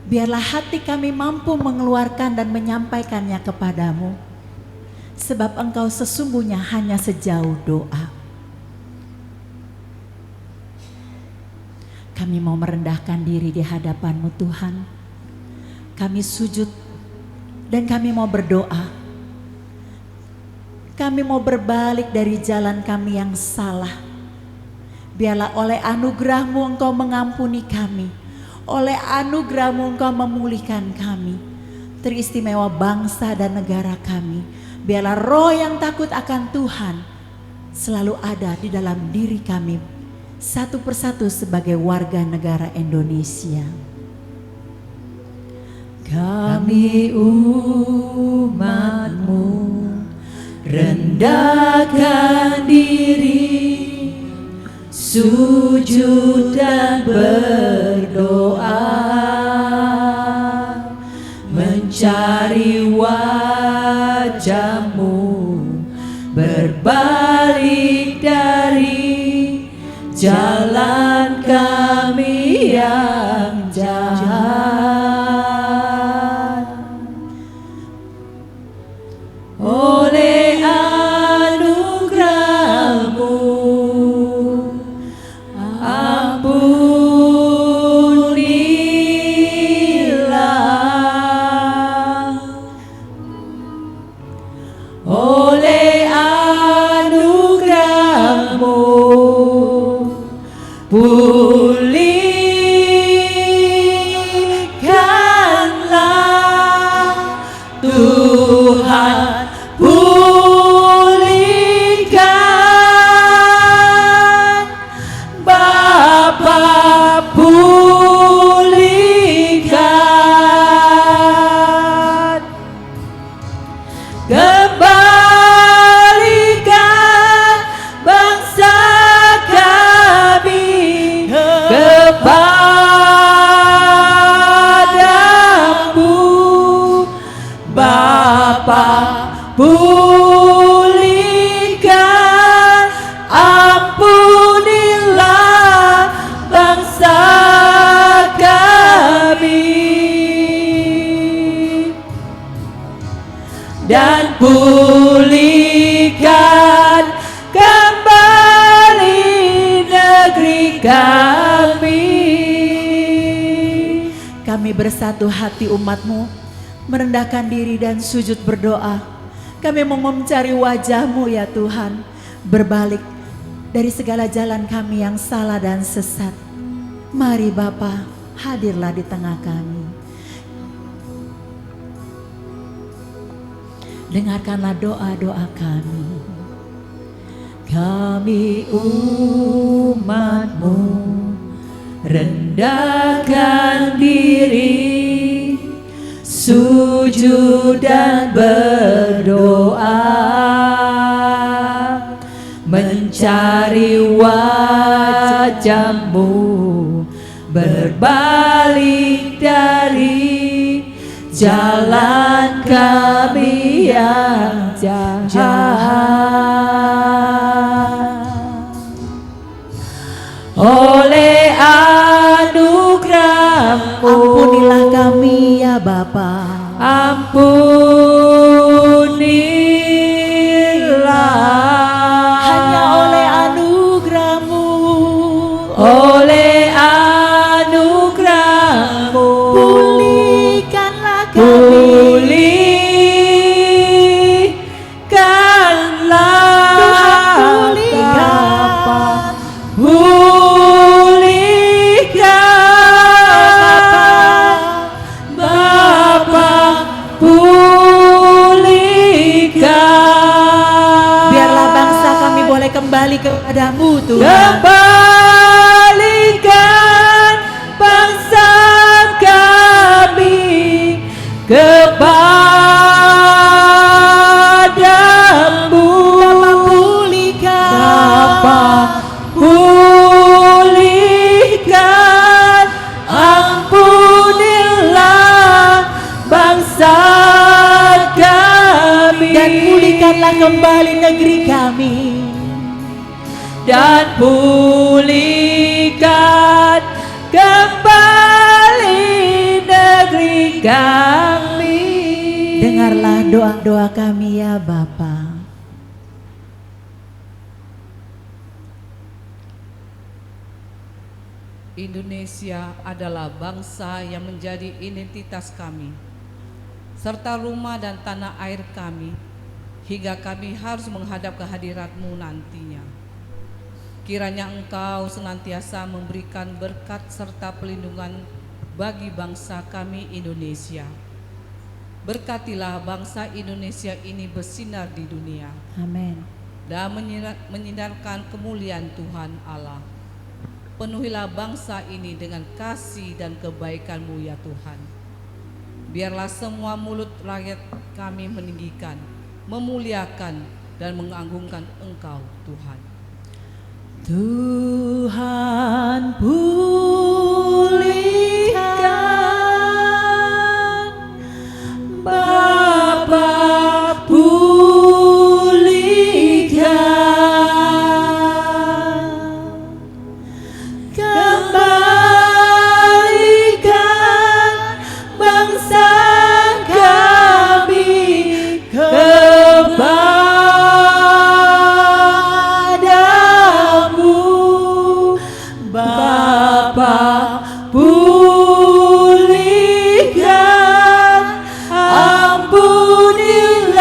Biarlah hati kami mampu mengeluarkan dan menyampaikannya kepadamu. Sebab Engkau sesungguhnya hanya sejauh doa. Kami mau merendahkan diri di hadapan-Mu Tuhan. Kami sujud dan kami mau berdoa. Kami mau berbalik dari jalan kami yang salah. Biarlah oleh anugerah-Mu Engkau mengampuni kami. Oleh anugerah-Mu Engkau memulihkan kami. Teristimewa bangsa dan negara kami. Biarlah roh yang takut akan Tuhan selalu ada di dalam diri kami. Satu persatu sebagai warga negara Indonesia. Kami umat-Mu rendahkan diri, sujud dan berdoa, mencari wajah-Mu, berbalik dari jalan kami yang jahat. Oleh anugerah-Mu ampunilah. Oleh anugerah-Mu pulihkanlah Tuhan, pulihkan Bapa, pulihkan, kembalikan bangsa kami kepadamu Bapa, pulihkan, ampunilah bangsa kami dan pulihkan kembali negeri kami. Kami bersatu hati umat-Mu, merendahkan diri dan sujud berdoa. Kami mau mencari wajah-Mu ya Tuhan, berbalik dari segala jalan kami yang salah dan sesat. Mari Bapa, hadirlah di tengah kami. Dengarkanlah doa-doa kami. Kami umat-Mu rendahkan diri, sujud dan berdoa, mencari wajah-Mu, berbalik dari jalan kami yang jahat. Oleh anugerah-Mu Ampunilah kami ya Bapa. Ampunilah. Hanya oleh anugerah-Mu. Oleh anugerah-Mu Pulihkanlah kami. pulihkanlah Tuhan, pulihkan. pulihkan. Biarlah bangsa kami boleh kembali kepadamu Tuhan. Kembalikan bangsa kami kepadamu. Bapa pulihkan, ampunilah bangsa kami. Dan pulihkanlah kembali negeri kami. Dan pulihkan kembali negeri kami. Dengarlah doa-doa kami ya Bapa. Indonesia adalah bangsa yang menjadi identitas kami, serta rumah dan tanah air kami, hingga kami harus menghadap kehadirat-Mu nantinya. Kiranya Engkau senantiasa memberikan berkat serta pelindungan bagi bangsa kami Indonesia. Berkatilah bangsa Indonesia ini bersinar di dunia Amin. dan menyinarkan kemuliaan Tuhan Allah. Penuhilah bangsa ini dengan kasih dan kebaikan-Mu ya Tuhan. Biarlah semua mulut rakyat kami meninggikan, memuliakan dan mengagungkan Engkau Tuhan. Tuhan pulihkan, Bapa pulihkan, kembalikan bangsa kami kepadamu. Bapa pulihkan, ampunilah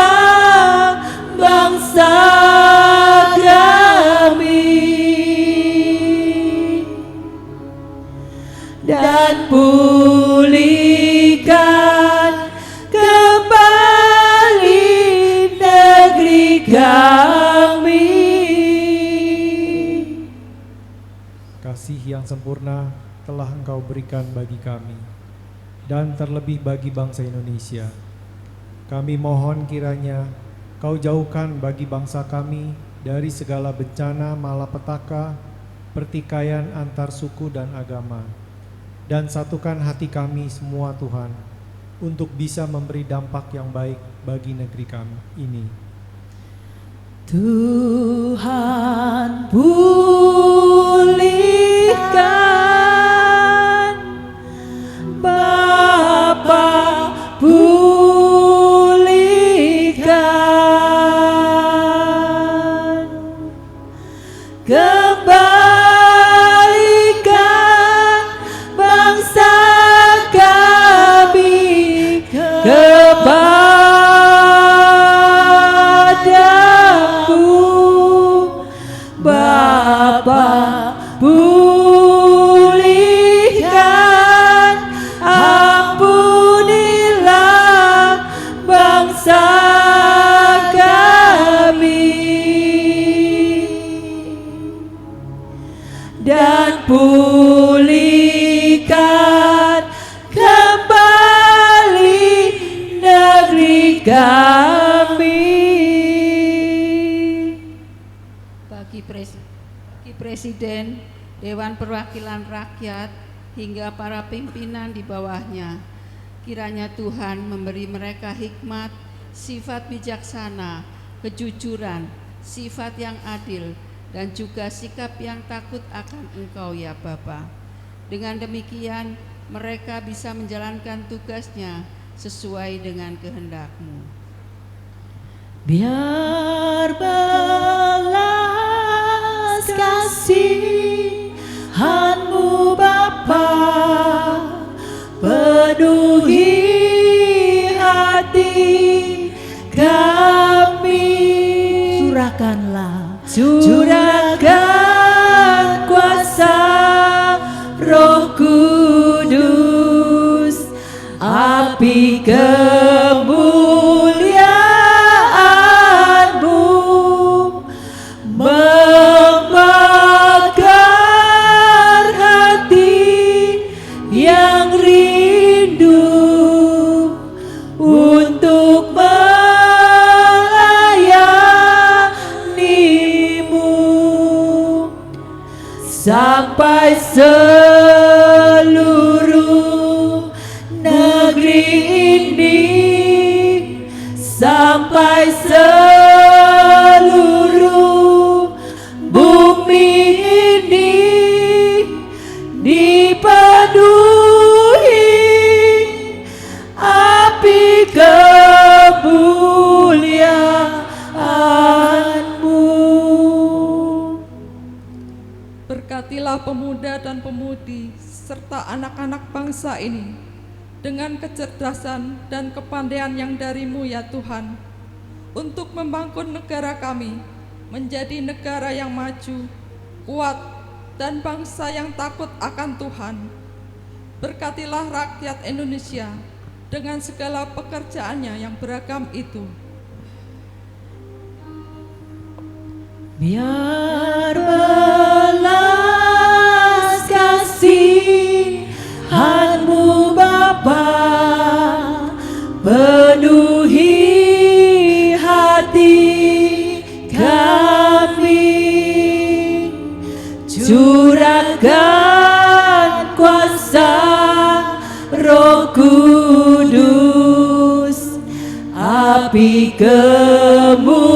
bangsa kami. Dan pulihkan kembali negeri kami. Kasih yang sempurna telah Engkau berikan bagi kami, dan terlebih bagi bangsa Indonesia. Kami mohon kiranya Kau jauhkan bagi bangsa kami dari segala bencana malapetaka, pertikaian antar suku dan agama, dan satukan hati kami semua Tuhan, untuk bisa memberi dampak yang baik bagi negeri kami ini. Tuhan pulihkan, Bapa pulihkan, kembalikan bangsa kami kepadamu. Bapa pulihkan, ampunilah bangsa kami. Dan pulihkan kembali negeri kami. Bagi Presiden, Dewan Perwakilan Rakyat, hingga para pimpinan di bawahnya, kiranya Tuhan memberi mereka hikmat, sifat bijaksana, kejujuran, sifat yang adil, dan juga sikap yang takut akan Engkau ya Bapa. Dengan demikian, mereka bisa menjalankan tugasnya sesuai dengan kehendak-Mu. Biar belas kasihan-Mu Bapa penuhi hati kami. Curahkan kuasa Roh Kudus, api kemuliaan untuk melayanimu sampai seluruh negeri ini, sampai seluruh bumi ini dipenuhi api kemuliaan-Mu. Berkatilah pemuda dan pemudi serta anak-anak bangsa ini dengan kecerdasan dan kepandaian yang dari-Mu ya Tuhan, untuk membangun negara kami menjadi negara yang maju, kuat, dan bangsa yang takut akan Tuhan. Berkatilah rakyat Indonesia dengan segala pekerjaannya yang beragam itu. Biar belas kasihan-Mu Bapa penuhi hati kami, curahkan kuasa Roh Kudus, api kemuliaan-Mu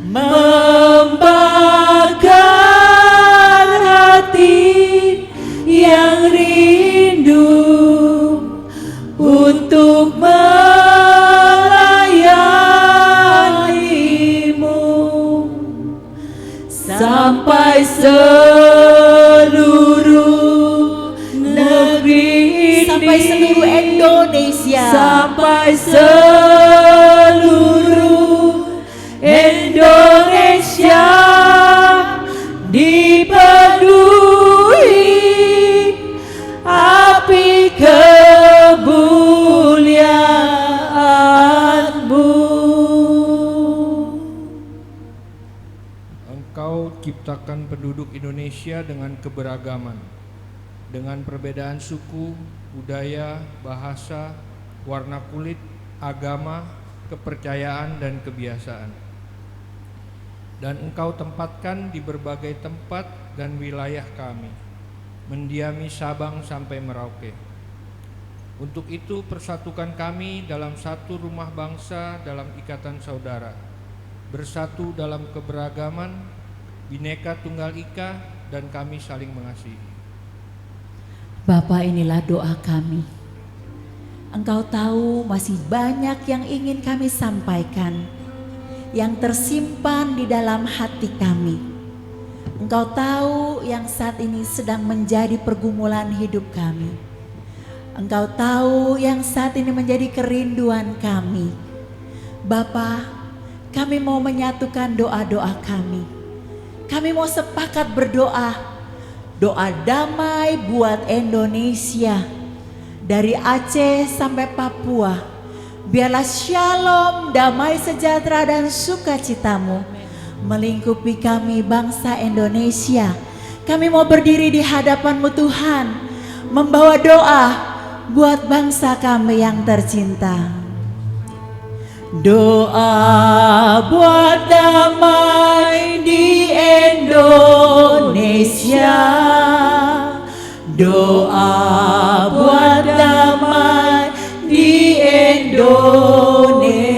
membakar hati yang rindu untuk melayani-Mu sampai seluruh negeri ini, Sampai seluruh Indonesia, sampai seluruh Indonesia dipenuhi api kemuliaan-Mu. Engkau ciptakan penduduk Indonesia dengan keberagaman, dengan perbedaan suku, budaya, bahasa, warna kulit, agama, kepercayaan, dan kebiasaan. Dan Engkau tempatkan di berbagai tempat dan wilayah kami, mendiami Sabang sampai Merauke. Untuk itu persatukan kami dalam satu rumah bangsa dalam ikatan saudara, bersatu dalam keberagaman, Bhinneka Tunggal Ika, dan kami saling mengasihi. Bapa, inilah doa kami. Engkau tahu masih banyak yang ingin kami sampaikan, yang tersimpan di dalam hati kami. Engkau tahu yang saat ini sedang menjadi pergumulan hidup kami. Engkau tahu yang saat ini menjadi kerinduan kami. Bapa, kami mau menyatukan doa-doa kami. Kami mau sepakat berdoa, doa damai buat Indonesia, dari Aceh sampai Papua. Biarlah shalom, damai sejahtera dan sukacita-Mu melingkupi kami bangsa Indonesia. Kami mau berdiri di hadapan-Mu Tuhan, membawa doa buat bangsa kami yang tercinta. Doa buat damai di Indonesia, doa buat damai di Indonesia,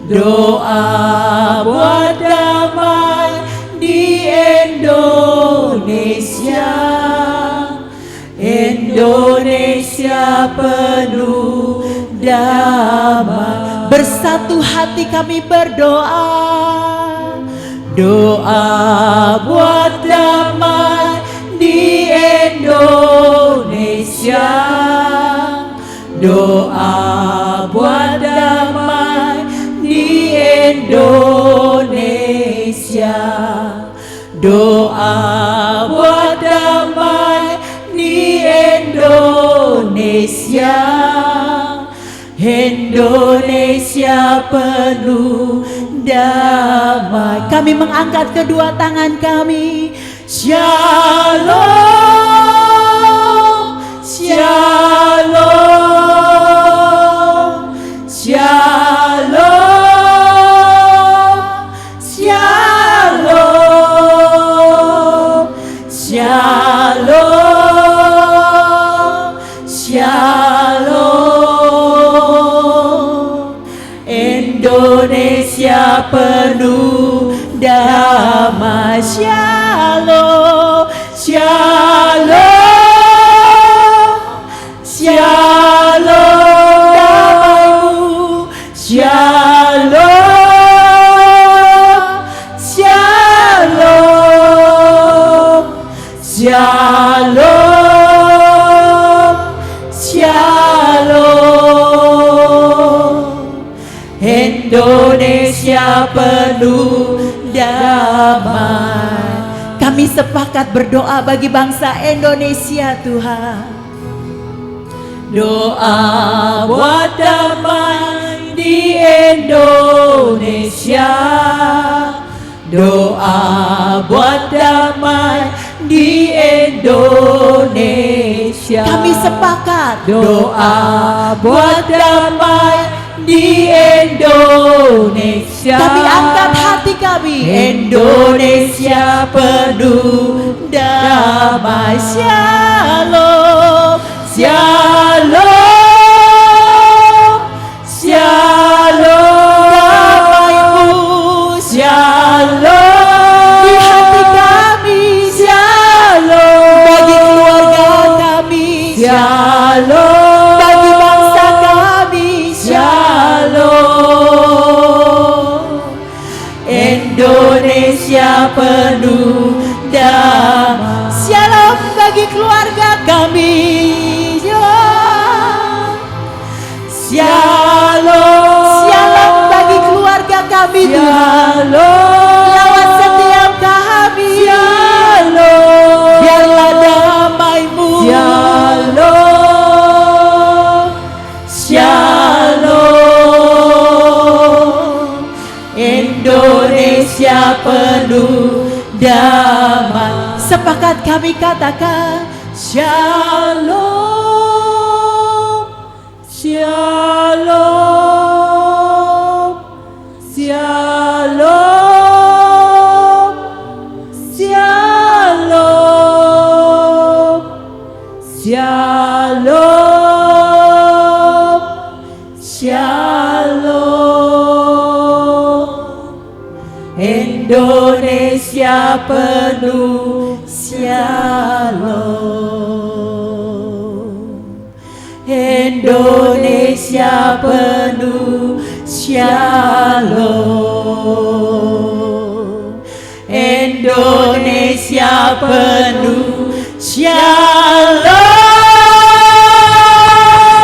doa buat damai di Indonesia. Indonesia penuh damai. Bersatu hati kami berdoa, doa buat damai di Indonesia, doa buat damai di Indonesia, doa buat damai di Indonesia. Indonesia penuh damai. Kami mengangkat kedua tangan kami. Shalom, damai. Shalom, shalom, shalom, damaimu. Shalom, shalom, shalom, shalom. Indonesia penuh damai. Kami sepakat berdoa bagi bangsa Indonesia, Tuhan. Doa buat damai di Indonesia. Doa buat damai di Indonesia. Kami sepakat Doa buat damai di Indonesia. Kami angkat hati kami. Indonesia penuh damai. Shalom, shalom, shalom, damaimu. Shalom di hati kami. Shalom Bagi keluarga kami. Shalom Bagi bangsa kami. Shalom. Indonesia penuh damai. Shalom bagi keluarga kami. Shalom. Shalom bagi keluarga kami, Tuhan. Lawat setiap kami. Shalom. Biarlah damai-Mu. Shalom. Shalom. Indonesia penuh damai. Sepakat kami katakan Shalom, shalom, shalom, shalom, shalom, shalom. Indonesia penuh shalom. Indonesia penuh shalom. Indonesia penuh shalom.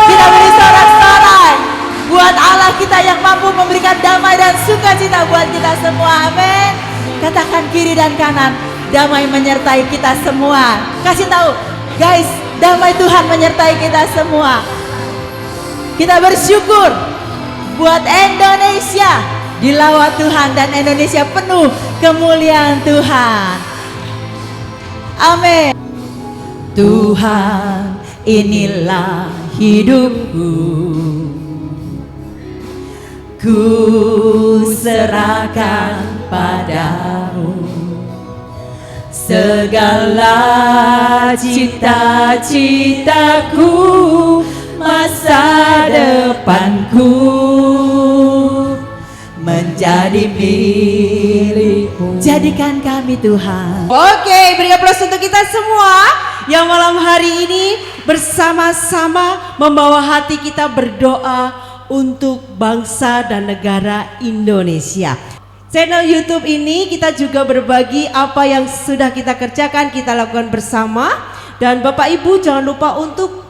kita beri sorak-sorai buat Allah kita yang mampu memberikan damai dan sukacita buat kita semua. Amin. Katakan kiri dan kanan, damai menyertai kita semua. Kasih tahu, guys, damai Tuhan menyertai kita semua. Kita bersyukur buat Indonesia dilawat Tuhan dan Indonesia penuh kemuliaan Tuhan. Amin. Tuhan, inilah hidupku, ku serahkan padamu segala cita-citaku, masa depanku menjadi milikmu. Jadikan kami Tuhan. Oke, beri aplaus untuk kita semua yang malam hari ini bersama-sama membawa hati kita berdoa untuk bangsa dan negara Indonesia. Channel YouTube ini kita juga berbagi apa yang sudah kita kerjakan, kita lakukan bersama. Dan Bapak Ibu jangan lupa untuk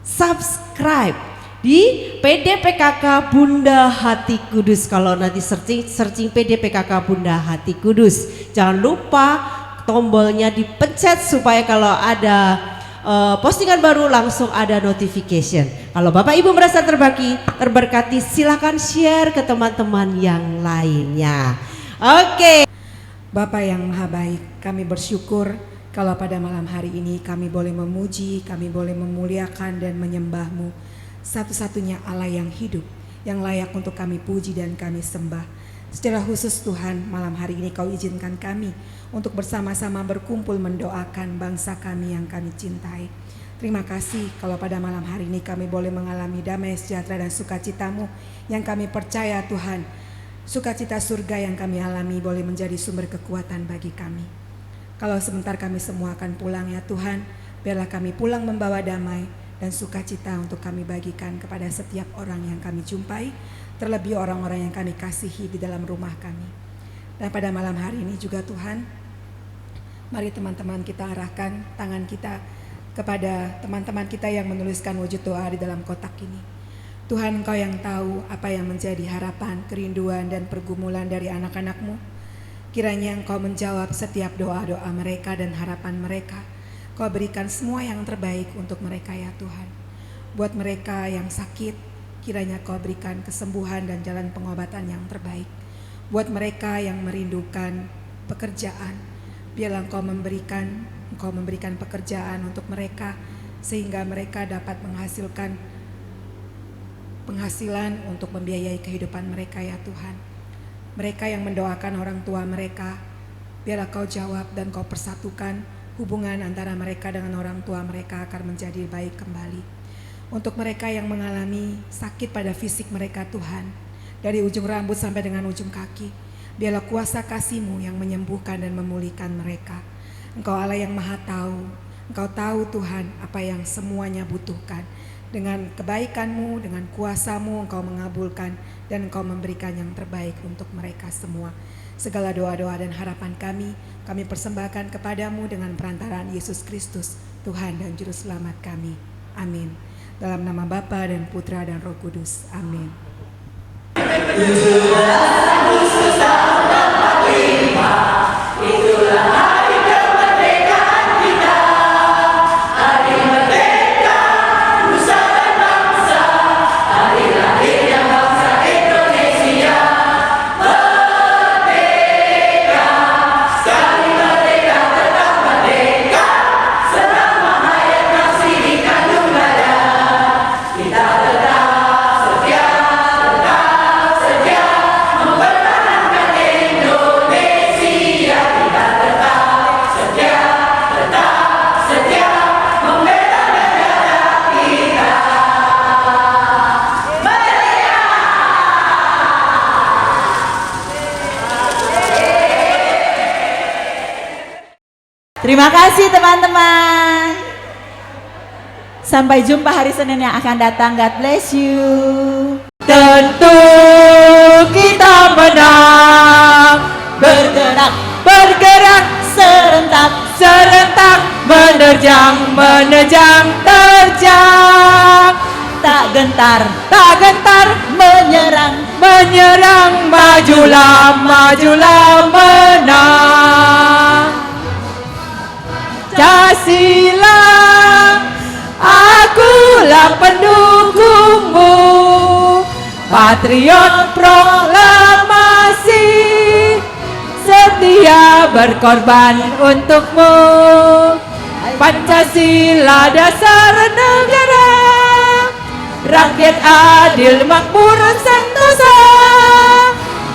subscribe di PDPKK Bunda Hati Kudus. Kalau nanti searching PDPKK Bunda Hati Kudus, jangan lupa tombolnya dipencet supaya kalau ada postingan baru langsung ada notification. Kalau Bapak Ibu merasa terberkati, silakan share ke teman-teman yang lainnya. Oke. Bapa yang maha baik, kami bersyukur kalau pada malam hari ini kami boleh memuji, kami boleh memuliakan dan menyembah-Mu, satu-satunya Allah yang hidup, yang layak untuk kami puji dan kami sembah. Secara khusus Tuhan, malam hari ini Kau izinkan kami untuk bersama-sama berkumpul mendoakan bangsa kami yang kami cintai. Terima kasih kalau pada malam hari ini kami boleh mengalami damai sejahtera dan sukacita-Mu yang kami percaya Tuhan. Sukacita surga yang kami alami boleh menjadi sumber kekuatan bagi kami. Kalau sebentar kami semua akan pulang ya Tuhan, biarlah kami pulang membawa damai dan sukacita untuk kami bagikan kepada setiap orang yang kami jumpai, terlebih orang-orang yang kami kasihi di dalam rumah kami. Dan pada malam hari ini juga Tuhan, mari teman-teman kita arahkan tangan kita kepada teman-teman kita yang menuliskan wujud doa di dalam kotak ini. Tuhan, Engkau yang tahu apa yang menjadi harapan, kerinduan, dan pergumulan dari anak-anak-Mu. Kiranya Engkau menjawab setiap doa-doa mereka dan harapan mereka. Kau berikan semua yang terbaik untuk mereka ya Tuhan. Buat mereka yang sakit, kiranya Kau berikan kesembuhan dan jalan pengobatan yang terbaik. Buat mereka yang merindukan pekerjaan, biarlah Engkau memberikan pekerjaan untuk mereka, sehingga mereka dapat menghasilkan penghasilan untuk membiayai kehidupan mereka ya Tuhan. Mereka yang mendoakan orang tua mereka, biarlah Kau jawab dan Kau persatukan hubungan antara mereka dengan orang tua mereka akan menjadi baik kembali. Untuk mereka yang mengalami sakit pada fisik mereka Tuhan, dari ujung rambut sampai dengan ujung kaki, biarlah kuasa kasih-Mu yang menyembuhkan dan memulihkan mereka. Engkau Allah yang Maha Tahu, Engkau tahu Tuhan apa yang semuanya butuhkan. Dengan kebaikan-Mu, dengan kuasa-Mu Engkau mengabulkan dan Engkau memberikan yang terbaik untuk mereka semua. Segala doa-doa dan harapan kami persembahkan kepadamu dengan perantaraan Yesus Kristus, Tuhan dan Juru Selamat kami. Amin. Dalam nama Bapa dan Putra dan Roh Kudus. Amin. Terima kasih teman-teman. Sampai jumpa hari Senin yang akan datang. God bless you. Tentu kita menang. Bergerak serentak, menerjang, terjang. Tak gentar, menyerang, majulah, menang. Pancasila, akulah pendukungmu, patriot proklamasi, setia berkorban untukmu. Pancasila dasar negara, rakyat adil makmur sentosa,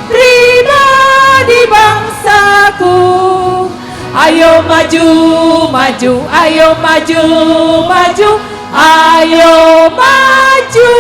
pribadi bangsaku. Ayo maju, ayo maju, ayo maju.